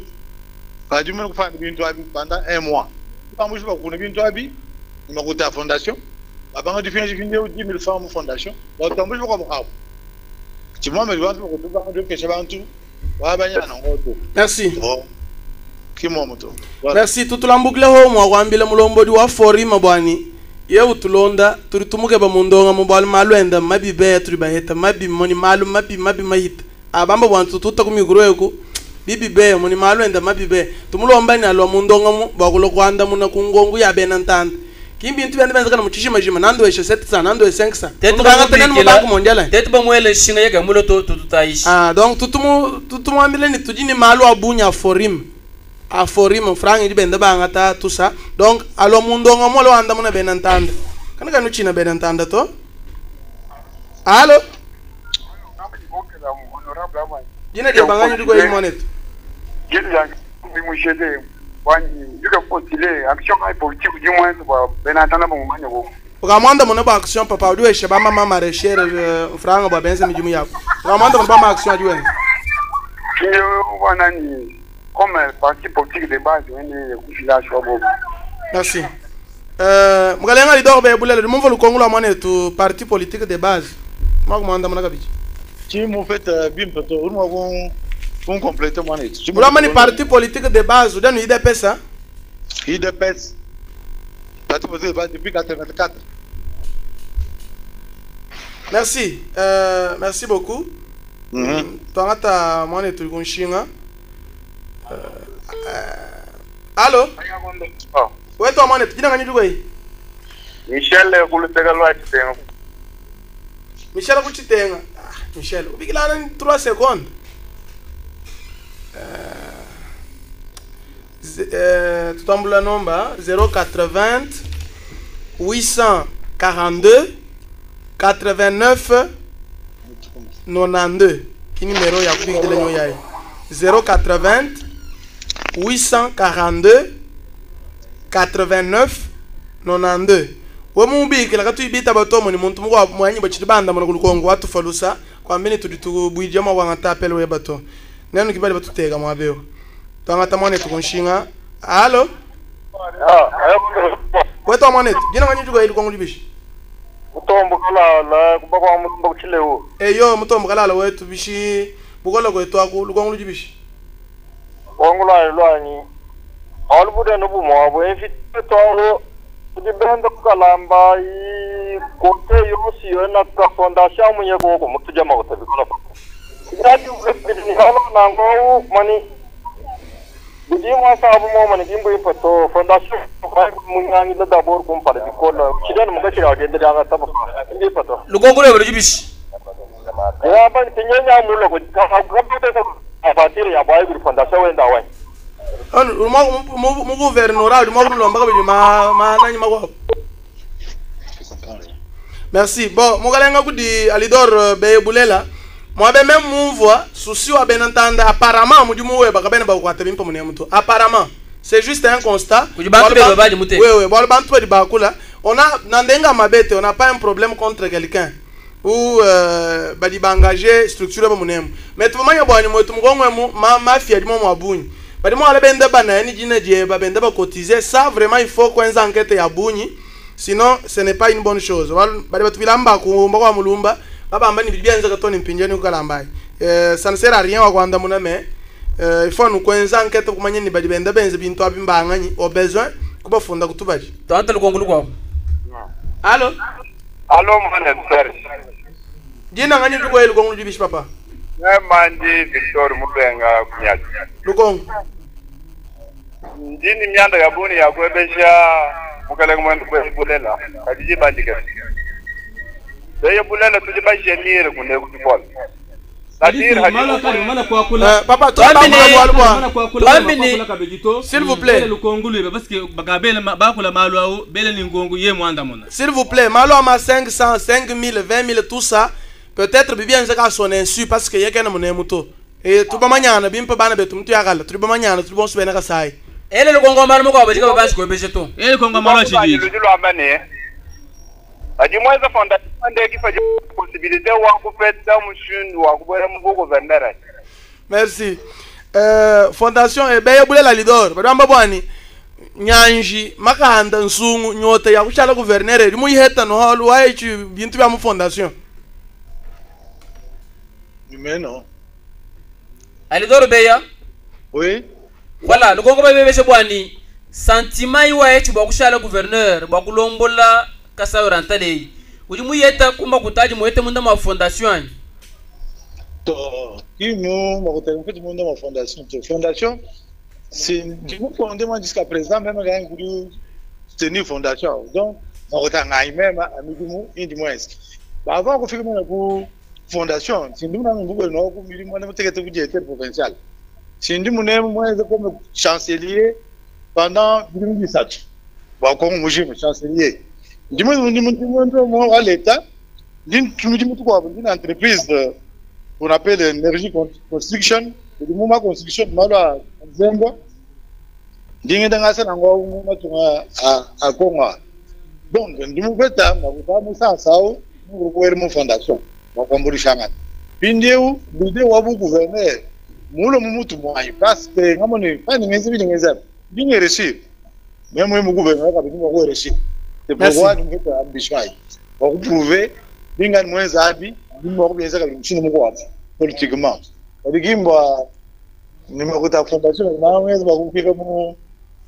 kadi mun kufana bintu abi pendant un mois tubambulishwa bakuna bintu abi ni makuta fondation babanga difinji finje 10000 francs mu fondation ba tambulishwa kwa mukhabu chimwa mali bantu ko tubanga de kesha bantu wabanyana ngoto merci kimomoto merci tutulambukile ho mwakwambile mulombodi wa forima bwani ye utulonda turi tumuke ba mundonga mubali malwenda mabibe turi baheta mabi moni malu mabi mahita abamba bwantu tutakumiguro yeko bibibe moni malwenda mabibe tumulomba ni alwa mundonga mu bakulo kwanda muna kungongu ya benantanda kimbi ntu bende benza kana muchishima jima nando eshe 700 nando 500 tutanga tenen mu banku mondial tetu ba mwele shinga yeka mulo to tutaishi donc tutumu ambile ni tujini malu abunya forim a forim frangi bende banga ta tusa donc alo mundonga mo lo anda muna benantanda kana kanu china benantanda to allo jina de banga ni ko monet jina ni mushede wani yuka potile action ai politique du moins ba benantanda ba mumanya ko ukamwanda mona ba action papa odiwe sheba mama maraîchère franga ba benza mijumu yako ukamwanda mona ba action adiwe comme parti politique de base merci mukalenga lidor be bulele de monvo lukongula mwana tu parti politique de base makumanda mona kabichi ti mo fait bim to urmo con compléter mwana tu mula mani parti politique de base udanu IDPS hein IDPS parti politique de base depuis 84. Merci merci beaucoup tongata mwana tu kunshinga allo ouais toi mwana tu ngani dugoyi Michel kulutega lwa chitenga Michel kuchitenga Michel ubikilana 3 secondes tout en le nombre 080 842 89 92 qui numéro ya kubik de l'enyo yae 080 842 89 92 we mubiki lakatu ibita batomo ni muntu mugwa mwanyi bachibanda mu Kongo watu falusa kwa mbini tuditubwije mu wangata apel we bato nenu kibali batutega mu abeo twangata mwane tukunshinga allo weto mwane jina ngani jugo ili Kongo libishi mutombo kala la kubakwa mutombo kuchilewo eyo mutombo kala la wetu bishi bukola kwetu aku Kongo libishi ongula lwani albude no bumo abo enfite toro dibenda kalamba I kote yosi yona ka fondation munye ko mutuja magota bikola ngati ni hala nango mani bidimo sabu mo mani gimbo ipato fondation munyangi da dabor kum pare bikola chidan muga chira gende daga tabu ndi pato lukongule bero jibishi ya ban tinyanya mulo ko ka gabete sa fatiri ya boy group fondation wenda wai mu gouvernorat mo lomba ka ma nani mako merci bon mugalenga kudi alidor be bulela mo be même mouvoir souci wa benantanda apparemment mu dimu we baka bena ba kwata bimpa mu nemuto apparemment c'est juste un constat oui oui bon bantu di bakula on a nandenga mabete on a pas un problème contre quelqu'un ou badi bangager structure ba mu nemu mais tu manya bwani mo tu mugongwe mu mafia di mo abunyi badi mo ala benda bana ni jina je ba benda ba cotiser ça vraiment il faut qu'on enquête ya bunyi sinon ce n'est pas une bonne chose badi batu bilamba ko mbako mulumba baba ambani bibianza katoni mpinjani ukalambai ça ne sert à rien wa kwanda muna mais il faut nous kwenza enquête kumanya ni badi benda benze bintu abimbangani au besoin kuba funda kutubaji tante lukongulu kwa allo mwana sir jina ngani duko ile kongulu jibishi papa mandi Victor Mubenga kunyaji lukongo ndini myanda yabuni yakwebesha mukalenga mwandu kwebulela kadiji bandike Beye bulela tujibashenire kune kutukola papa s'il vous plaît s'il vous plaît malo ama 500 5000 20000 tout ça peut-être bien zaka son insu parce que yekena mone muto et tuba manyana bimpa bana betu mtu yakala tuba manyana tuba subena ka sai ele le kongo mara moko abajika baba siko bejeto ele kongo mara chidi lujulu amane adi mweza fonda ande kifaje possibilité wa kupeta mushundu wa kubera mu gouverneur merci fondation e beye bulela lidor badamba bwani nyanji makanda nsungu nyote ya kuchala gouverneur limu yiheta no holu wa echi bintu bya mu fondation mais non alidor beya oui voilà lukongo bebe bwani sentiment iwa echi bwa kuchala gouverneur bwa kulombola kasa orantale ujimu yeta kumba kutaji moete munda ma fondation to nous makotenga petit munda ma fondation c'est du coup on demande jusqu'à présent même rien voulu tenir fondation donc makotanga même amidumu indi moins ba avant ko fikima ku fondation sindu na ngugo no ku milimu na mutekete ku directeur provincial sindu munemu moins comme chancelier pendant 2017 ba ko mujimu chancelier dis-moi, à l'État, d'une entreprise qu'on appelle Énergie Construction, du moment construction, malo Zembo, d'une à Congo. Donc, nous avons ça, nous avons une fondation. Nous avons une chambre. Puis, nous avons un gouverneur. Nous avons un parce que nous avons bien réussi. Même le gouverneur a bien réussi. C'est pourquoi nous avons ambition. Vous pouvez, nous avons moins d'habits, nous avons bien politiquement. Nous avons une fondation, nous avons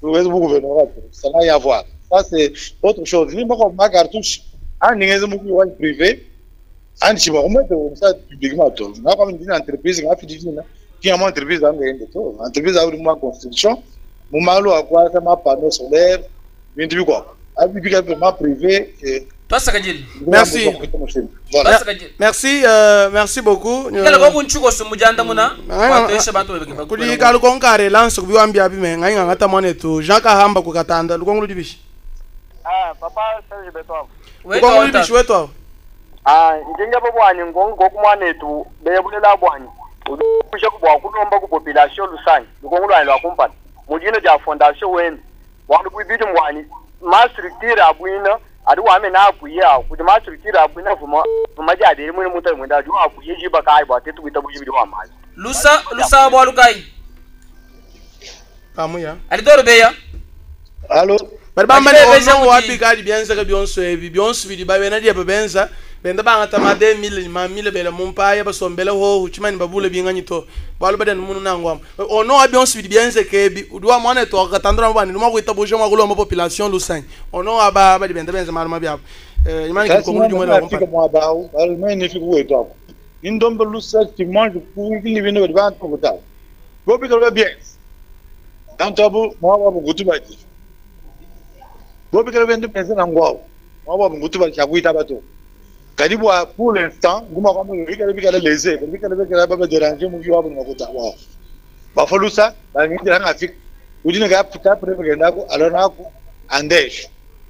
le gouvernement. Ça n'a rien à voir. Ça, c'est autre chose. Nous avons ma cartouche. Un ingénieur privé, un chimoromètre, ça publiquement. Nous avons une entreprise qui a une entreprise dans l'entreprise a une construction. Nous avons un panneau solaire. Nous avons un gouvernement privé. Toi, ça dit. Merci. Voilà. Merci, merci beaucoup. Quel est le chuko ce mujanda muna? Kuli kalu konkare lance kubi wambi abi me ngai ngata monetu Jean Kahamba kukatanda lukongulu dibishi. Ah, papa Serge Beto. Lukongulu dibishi wetu. Ah, njenga bo bwani ngongo kumwanetu beyebulela bwani. Kushe kubwa kunomba ku population lusani. Lukongulu ali wakumpana. Mujino ja fondation wen. Wandu kubidi mwani. Ma structure abwina adu wame na akuya kuti ma structure abwina vuma jade muri mutai mwenda adu akuye jiba kai ba tetu bitabuji bidi wa mai. Lusa bo lukai. Kamuya. Ali doro beya. Allô? Barbamba ne ono wapi kadi bienza ka bionso ebi bionso bidi ba bena dia bebenza benda ba ngata ma 2000 ma 1000 bela mumpa ya ba sombela ho uchimani babule binganyi to balu baden munu nangwa ono wa bionso bidi bienza ke bi udwa mwana to ka tandra mabani numa ko itaboje ma kulo ma population lusang ono aba ba di benda benza maru mabia imani ko ngulu jumwe na kompa mo aba al meni fi ko eto indombe lusa ti mange ku ili bino de ban ko ta go bi ko bien tantabu mo aba ngutu ba ti go bi ko bende pensa nangwa mo aba ngutu ba chabuita bato karibu pour l'instant nguma kwa mungu bikala leze bikala baba déranger mungu wabo ngakota wa ba folusa ba ngira ngafika udine ga puta prepaganda ko alona ko andesh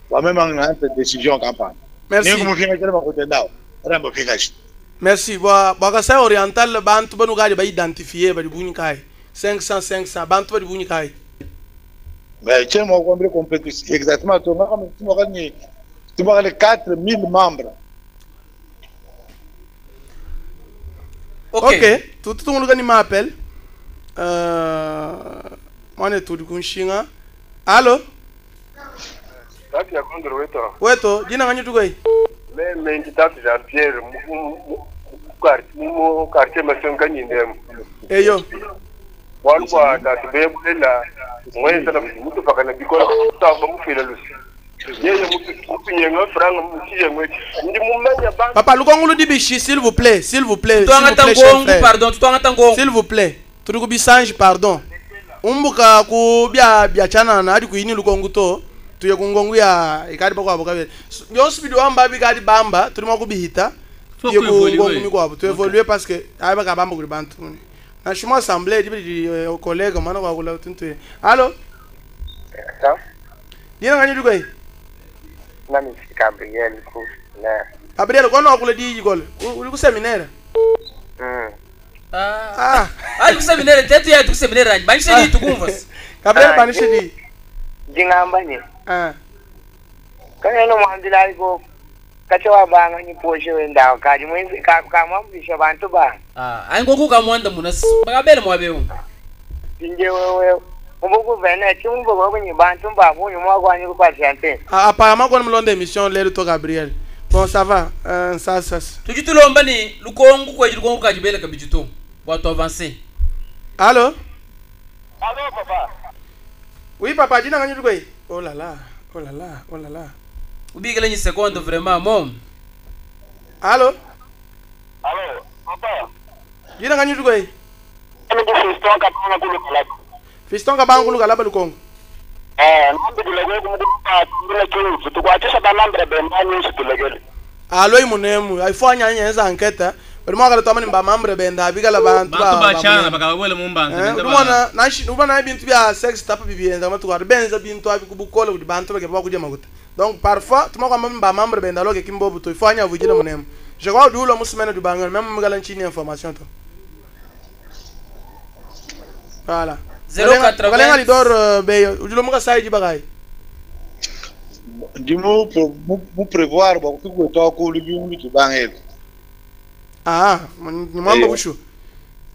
wa même en décision campagne merci ni kumufika kile makota ndao rambo fikashi merci ba ka oriental bantu banu gadi ba identifier ba dibuni kai 500 bantu ba dibuni kai mais tiens moi combien compétition exactement to ngam timo gani timo gani 4000 membres. Ok, tout le monde m'appelle. Moi, je suis Kunshinga. Allô? Weto, dis nga tu koy. Mais Jean-Pierre, quartier Masonga ndem. Eyo. Walwa da bebulela, moye sana mutu pakana bikola ta bamu fela lusi. Papa, Lukongulu Dibishi, s'il vous plaît, s'il vous plaît. Pardon, s'il vous plaît. Turukubi Sanji, pardon. Umbuka ku bia chana na adi kuini Lukongu to. Tuye kungongu ya ikadi pa kwa bukabe. Yonsu bidu amba bikadi bamba, turima kubihita. Tuye kungongu mikwa. Tu évoluer parce que aiba ka bamba kuri bantu. Na shuma assemblée di collègue mana kwa kula tuntu. Allô? Dina ngani dukai? Nami Gabriel ku na. Gabriel kono akule di gol. Uli ku seminaire. Ali ku seminaire tetu ya tu seminaire banishe di tukumvas. Gabriel banishe di. Jingamba ni. Kana no mwandila ko kacho banga ni poshe wenda kaji mwenzi ka mwambisha bantu ba. Aingoku ka mwanda munas. Bagabele mwabeyo. Inje wewe Mbuku vene chumbo kwa ni bantu ba bunyi mwa kwa ni kwa chante. Apparemment qu'on me londe émission l'air to Gabriel. Bon ça va, ça. Tujitu lomba ni lukongu kwa lukongu ka jibele ka bijuto. Watu avancer. Allô? Allô papa. Oui papa, dis nga quoi? Oh là là. Ubi kala ni seconde vraiment mom. Allô? Allô papa. Dis nga quoi? Fiston ka bangulu kala balukongo. Nambe dilege kumduka ndile kile futu kwa tisha balambre bemba nyinshi dilege. Alo imunemu, aifanya nyenza anketa. Bali kala tamani mba mambre benda bigala bantu ba chana bakawele mumbanza. Ndumana nashi ndumana bintu bya sex tapa bibienza matu kwa benza bintu abi kubukola udi bantu bake bakuja maguta. Donc parfois tuma kwa mba mambre benda loke kimbobu to ifanya vujina munemu. Je crois dulo musimena du bangal même mugala nchini information to. Voilà. 080 Valenga lidor be ujulo muka saiji bagay. ndimo mu prevoir ba ku to ko lu bi mu tu bangel ah ni mambo bushu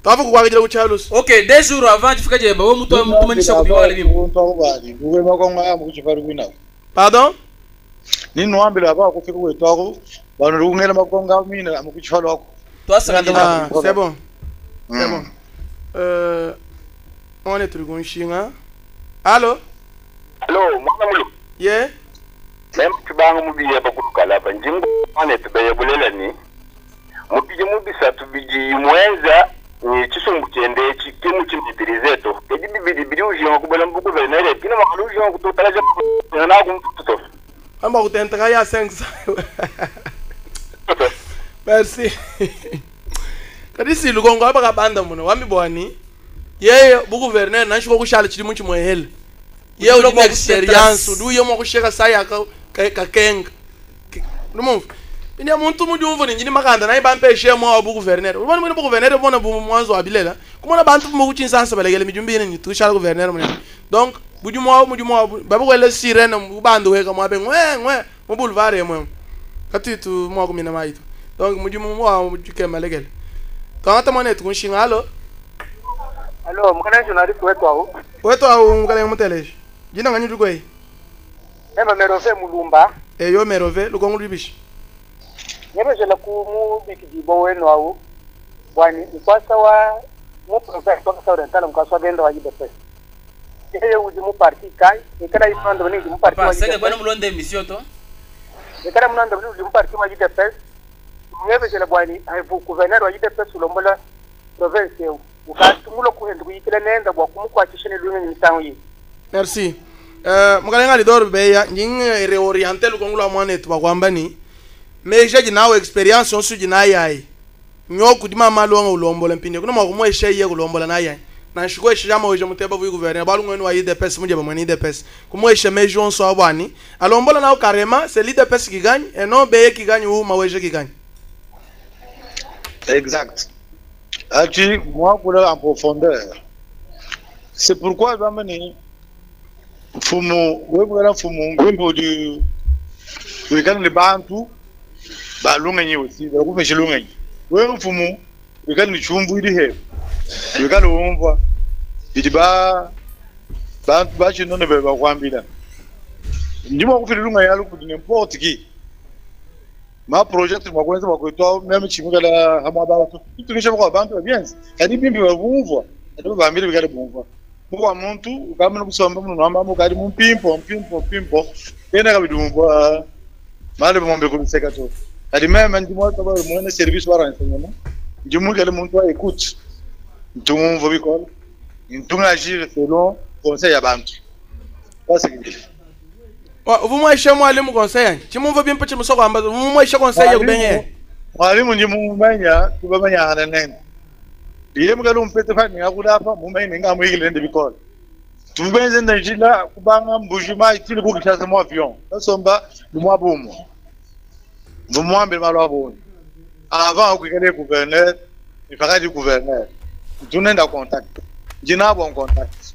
tafu kwa kujira kuchalos. Ok, 2 jours avant tu fika je ba muto manisha ku biwale bimbo. To ba ni buwe makonga mu kuchifaru bina. Pardon? Ni no ambela ba ku fika ku to ko ba no ngela makonga mina mu kuchifaru ko. Toi ça c'est bon. C'est bon. On est truc un chien. Allô? Allô, Mamamulo. Yeah. Même tu bang mu biye ba ku kala ban jingo ane to be bulela ni. Mu biye mu bisa to biji mweza ni chisungu chende chikimu chimidirizeto. Kedi bidi uji ngo kubela mbuku venere pina makaluji ngo kutotala je na kumtuto. Amba kutentaka ya 500. Merci. Kadisi lugongo aba kabanda muno wami bwani. Yeye bu gouverneur na shiko kushala chiri munchi mwehele. Yeye uli experience udu yo mo kusheka saya ka kenga. Lumo. Ina muntu mudi umvo njini makanda na ibampe she mo bu gouverneur. Ubona mu bu gouverneur bona bu mwanzo abilela. Kumona bantu mu kuchinsansa balegele mijumbini ni tushala gouverneur muno. Donc buju mo babu kwele sirena ubando weka mo abe ngwe mo boulevard mo. Katitu mo kumina maito. Donc muju mo mujuke malegele. Quand on est un chien, allô? Allô, mkana journaliste wetu au? Wetu au mkale muteleje. Jina ngani tukoi? Ema Merove Mulumba. Yo Merove, lukongu libishi. Nyebe jela ku mu bikidibo wenu au. Bwani ikwasa wa mu professeur kwa oriental mkaswa benda wajibe pesa. Yeye uji mu parti kai, ikana ifando ni mu parti wajibe. Parce que bwana mulonde mission to. Ikana mulonde ni mu parti wajibe pesa. Nyebe jela bwani aivu gouverneur wajibe pesa ulombola province eu. Ukatumulo kuhendu kuyikile nenda bwa kumukwachishene lunye mitango yi. Merci. Mkalenga lidoro beya njinge reorienter lukongu la mwane tuwa kwamba ni meje jinawo experience onsu jinayi ai. Nyoku dima malonga ulombola mpinde kuna mwakumwe sheye ulombola na ai. Na shiko shijama weje muteba vu gouverneur balu ngwenu wa IDPS muje ba mwani IDPS. Kumwe shemeje onsu abani. Alombola na karema c'est l'IDPS qui gagne et non beye qui gagne ou maweje qui gagne. Exact. Ati moi pour en profondeur. C'est pourquoi bamani fumu webura fumu ngombo du wekana le bantu ba lunganyi aussi ba ku feshe lunganyi we fumu wekana ni chumbu idi he wekana umva idi ba bantu ba chino ne ba kwambila ndimo ku fili lunganyi alu ku n'importe qui ma projet ma kwenza ba kwetwa même chimukala hama ba tu nisha ba bantu bien adi bimbi ba umva adi ba mbili bikale umva kwa muntu ukamena kusomba muno namba mukali mumpimpo ena kabidumba mali bombe kuliseka to adi meme ndimo taba muone service wa renseignement ndimu kale muntu wa écoute ndumvo bikola ndunga agir selon conseil ya bantu parce que vous moi chez moi le conseil chimumvo bimpo chimusoko amba vous moi chez conseil ya kubenye mwalimu ndimu manya kubamanya hanene Diye mkalo umpete fani ngakudapha mumayini ngamuyikile ndi bikola. Tubenze ndajila kubanga mbujima itile kukitasa mu avion. Asomba lumwabumo. Ndumwambe malwaboni. Avant ukikele gouverneur, ifaka di gouverneur. Tunenda contact. Jina bon contact.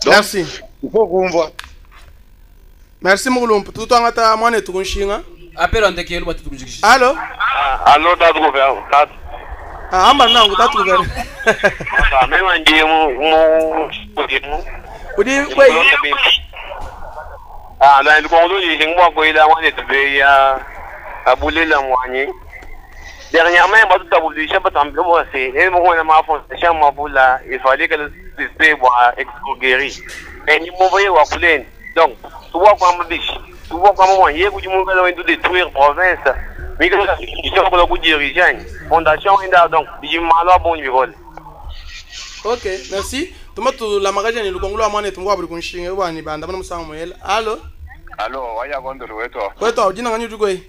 Merci. Il faut qu'on voit. Merci Mulumpa. Tout en ata mwane tukunshinga. Appel on tekelo batu tukujikisha. Allô? Allô da gouverneur. Ah, amba nangu tatu gouverneur. Ah, mema ndimu Udi kwei. Ah, na ndikondo yingwa kwela mwane tbe ya abulela mwanye. Dernièrement, moi tout a voulu chercher pas tambo c'est et moi on a ma fondation moi boula il fallait que le système soit exguéri. Et ni mo voyez wa kulen. Donc, tu vois comment biche. Tu vois comment moi hier que mon gars de détruire province. Mais que je suis pour le dirigeant. Fondation inda donc, je m'alloie bon niveau. Ok, merci. Tomatu la magaje ni lukongo la mwane tumwa buri kunshinga bani banda bana musango moyela. Allô? Allô, waya gondo weto. Weto jina ngani tukoi?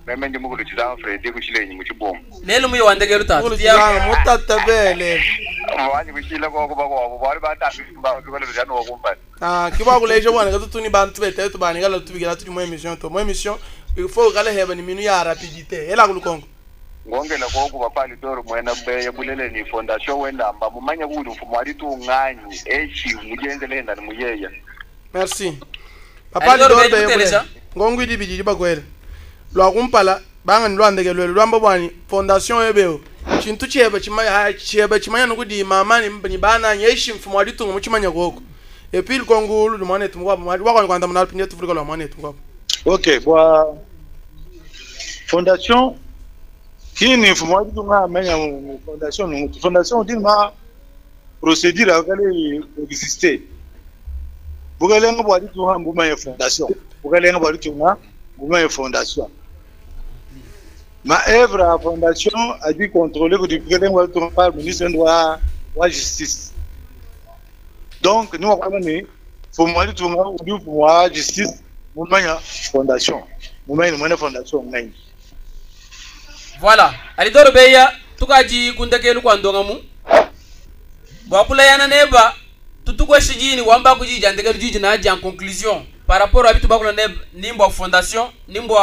Meme ndi mukulu chida Freddy kuchile nyi muchibombo. Lelo muyo wandegero tatu. Mukulu chida mutata bele. Mwani kuchile ko ko bari bata ba tukole jano wokumpa. Ah, kiba kuleje bwana katutuni bantu bete tu bani gala tubigala tu mo émission to. Mo émission il faut gala heba ni minu ya rapidité. Ela kulukongo. Ngongela ko ku bapali doro mwena be bulele ni fondation wenda amba mumanya kudu mfumo ali tu nganyi echi mujendele ndani muyeya. Merci. Papa doro be bulele. ngongu di biji ba kwele lo kumpala banga ni lwandeke lwele lwamba bwani fondation ebeo chintu cheba chimanya nokudi mama ni bana nyeshi mfumo waditunga muchimanya koko epili kongulu lumane tumwa wakwa kwanda munal pinye tufurika lumane tumwa. OK, bon fondation qui ni mfumo waditunga manya fondation dit ma procédure akale exister bugalenga bwaditunga mbuma fondation bugalenga bwaditunga mbuma fondation. Ma œuvre à fondation a dû contrôler que du président par le ministre de la Justice. Donc, nous avons dit, pour moi, pour la justice, nous avons une fondation. Nous avons une fondation. Voilà. Alidoro Beya, tout cas, dit Kundakelu Kwandongamu. Wapula yana neba, tout quoi chiji, wamba kuji, jandekelu jiji na en conclusion. Par rapport à Bitu Bakula Neb, nimbo fondation, nimbo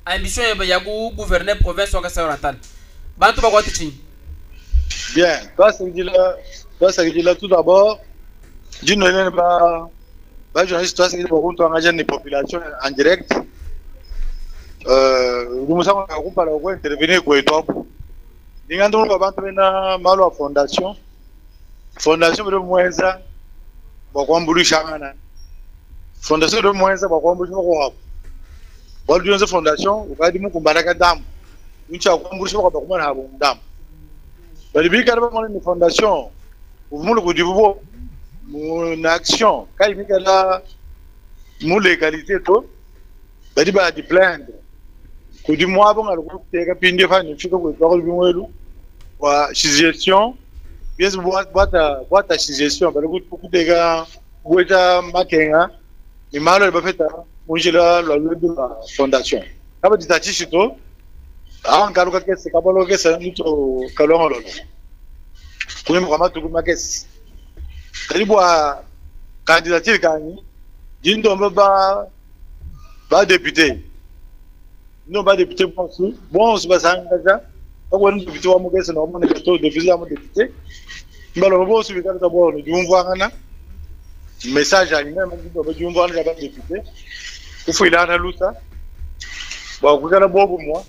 ambition ya gouverner province wa Kasai Oriental. Bantu ba kwatu chini. Bien, toi ça dit là tout d'abord, dis-nous pas journaliste toi ça dit pour qu'on engage les populations en direct. Nous savons qu'on parle au intervenir quoi toi. Dingando ba bantu na malo fondation. Fondation de Moenza ba kwambulu shangana. Fondation de Moenza ba kwambulu ko Waliunza fondation ukadi mu kumbaraka damu uncha kwamburisha kwa bakumana habo damu bali bika ba ni fondation uvumulu kudibubo na action kai bika la mu légalité to bali ba di plaindre kudi mo abo ngalo kuteka pindi fa ni fika ko bakol bimwelu wa gestion bien boîte gestion bali kuteka weta makenga ni malo ba feta Mungila la fondation. Kaba ditati chito, a ngaruka kese kabalo kese nito kalongo lolo. Kuni mkama tukuma kese. Karibu a candidature kani, jindo ba député. No ba député bon su basanga kwa ni député wa mukese na mwana kato député wa député. Mbalo bo su bikata tabo no jumva ngana. Message à lui-même ba jumva ngana ba député. Ufuilana luta ba kugala bobu mwa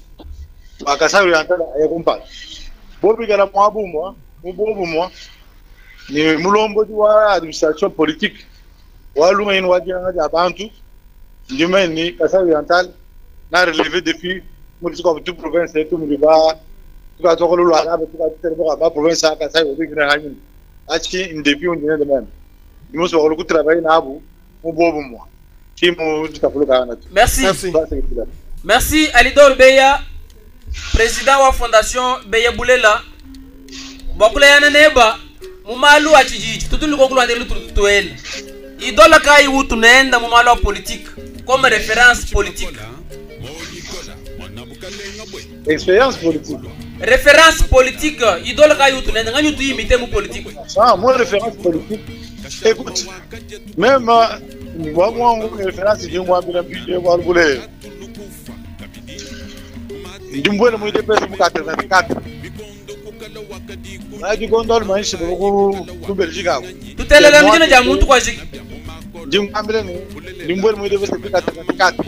akasayo yantala ayakumpala bobu gala mwabu mwa bobu mwa ni mulombo wa administration politique walunga yin wajanga ja bantu ndimeni kasayo yantala na relever défi mulitiko toute province et tout muliba tuka tokolo lwa ba tuka terbo ba province akasayo bigina hanyin achi in défi on de même nous so ko travailler na abu bobu mwa. Merci. Merci Alidor Beya, président wa fondation Beya Bulela. Bakula yana neba mumalu achiji tutulu kokulu andelu tutuel. Idola kai wutu nenda mumalu politique comme référence politique. Expérience politique. Référence politique, idola kai wutu nenda nganyu tu imite mu politique. Ah, moi référence politique. Écoute, même moi référence de moi bien plus voir voler. Dumbo le moite pesa mu 84. Ai gondol mais se ku Belgique. Tout est là ngina jamu tu kwa jiki. Jim ambele ni dumbo le moite pesa 84.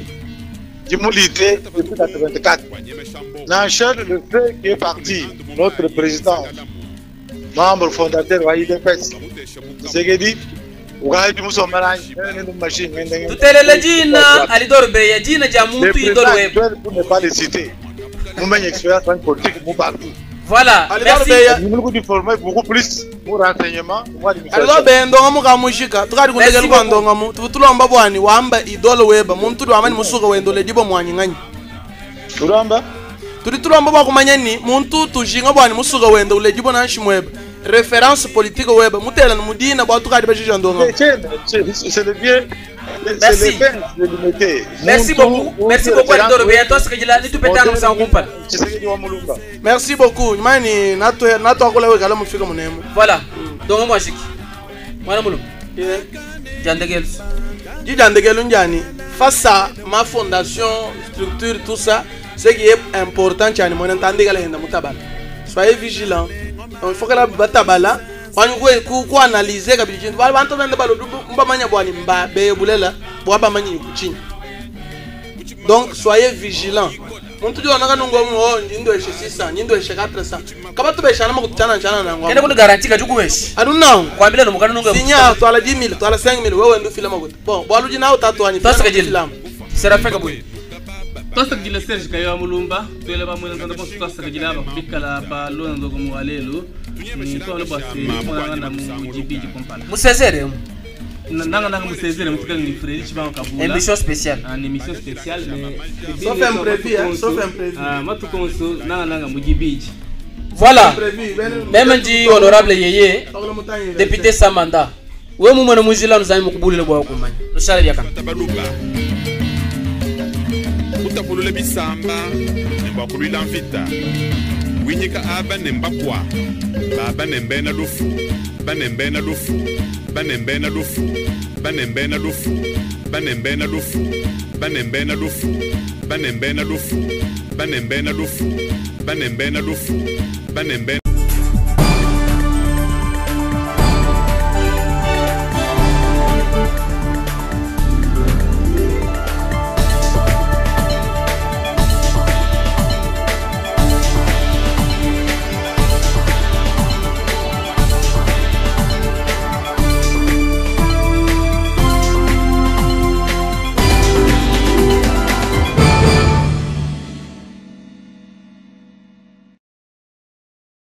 Jimolité depuis 84. N'enchaîne le fait qui est parti, notre président, membre fondateur de l'IDPS. C'est ce dit. Tout est le jina Alidor Beya, jina jamu tu idol web. Pour ne pas les citer. Nous avons une expérience politique, nous parlons. Voilà, merci. Nous avons formé beaucoup plus pour renseignement. Alidor Beya ndonga muka mushika, tukari kundegelu kwa ndonga mu. Tulomba bwani wamba idol web, muntu do amani musuka wendo le dibo mwanyi nganyi. Tulomba? Tulomba bwa kumanyani muntu tujinga bwani musuka wendo le dibo na shimweb. Référence politique web, mutela mudina bwa tukari bajijo ndonga. C'est le bien. Merci. Merci beaucoup. Merci beaucoup Alidor Beya, toi ce que jila nitu petano sa kumpala. Merci beaucoup. Mani nato akula we kala mufika munemo. Voilà. Donc moi jiki. Mwana mulu. Jandegelu. Jandegelu njani. Face à ma fondation, structure, tout ça, ce qui est important, c'est que nous avons soyez vigilants. Il faut que la batabala, quand nous analyser, quand nous avons Donc soyez vigilants. Muntu jona kanungo mo ndindo eshe 600 ndindo eshe 400 kaba tube shana makutana chana na ngwa ene kuna garanti ka tukuweshi aduna kwambila no mukana nunga sinya twala 10000 twala 5000 wewe ndio filama kuti bon bwaluji nawo tatwani Tosa kajila Serafin Kabuyi Tosa kajila Serge Kayo Mulumba twele ba mwena ndo posto tosa kajila ba kubikala pa lona ndo mu alelu ni to lo basi mwana na mu GP kompala musezere nanga musezere mutika ni Freddy Chibanga Kabula émission spéciale une émission spéciale mais sauf imprévu sauf imprévu matu konso nanga mu GP voilà même dit honorable Yeye député sans mandat we mu mwana muzila nuzani mukubulile bwa kumanya noshala byakana utapulule bisamba nemba kulila mvita winyika aba nembakwa baba nembena lufu banembena lufu banembena lufu banembena lufu banembena lufu banembena lufu banembena lufu banembena lufu banembena lufu banembena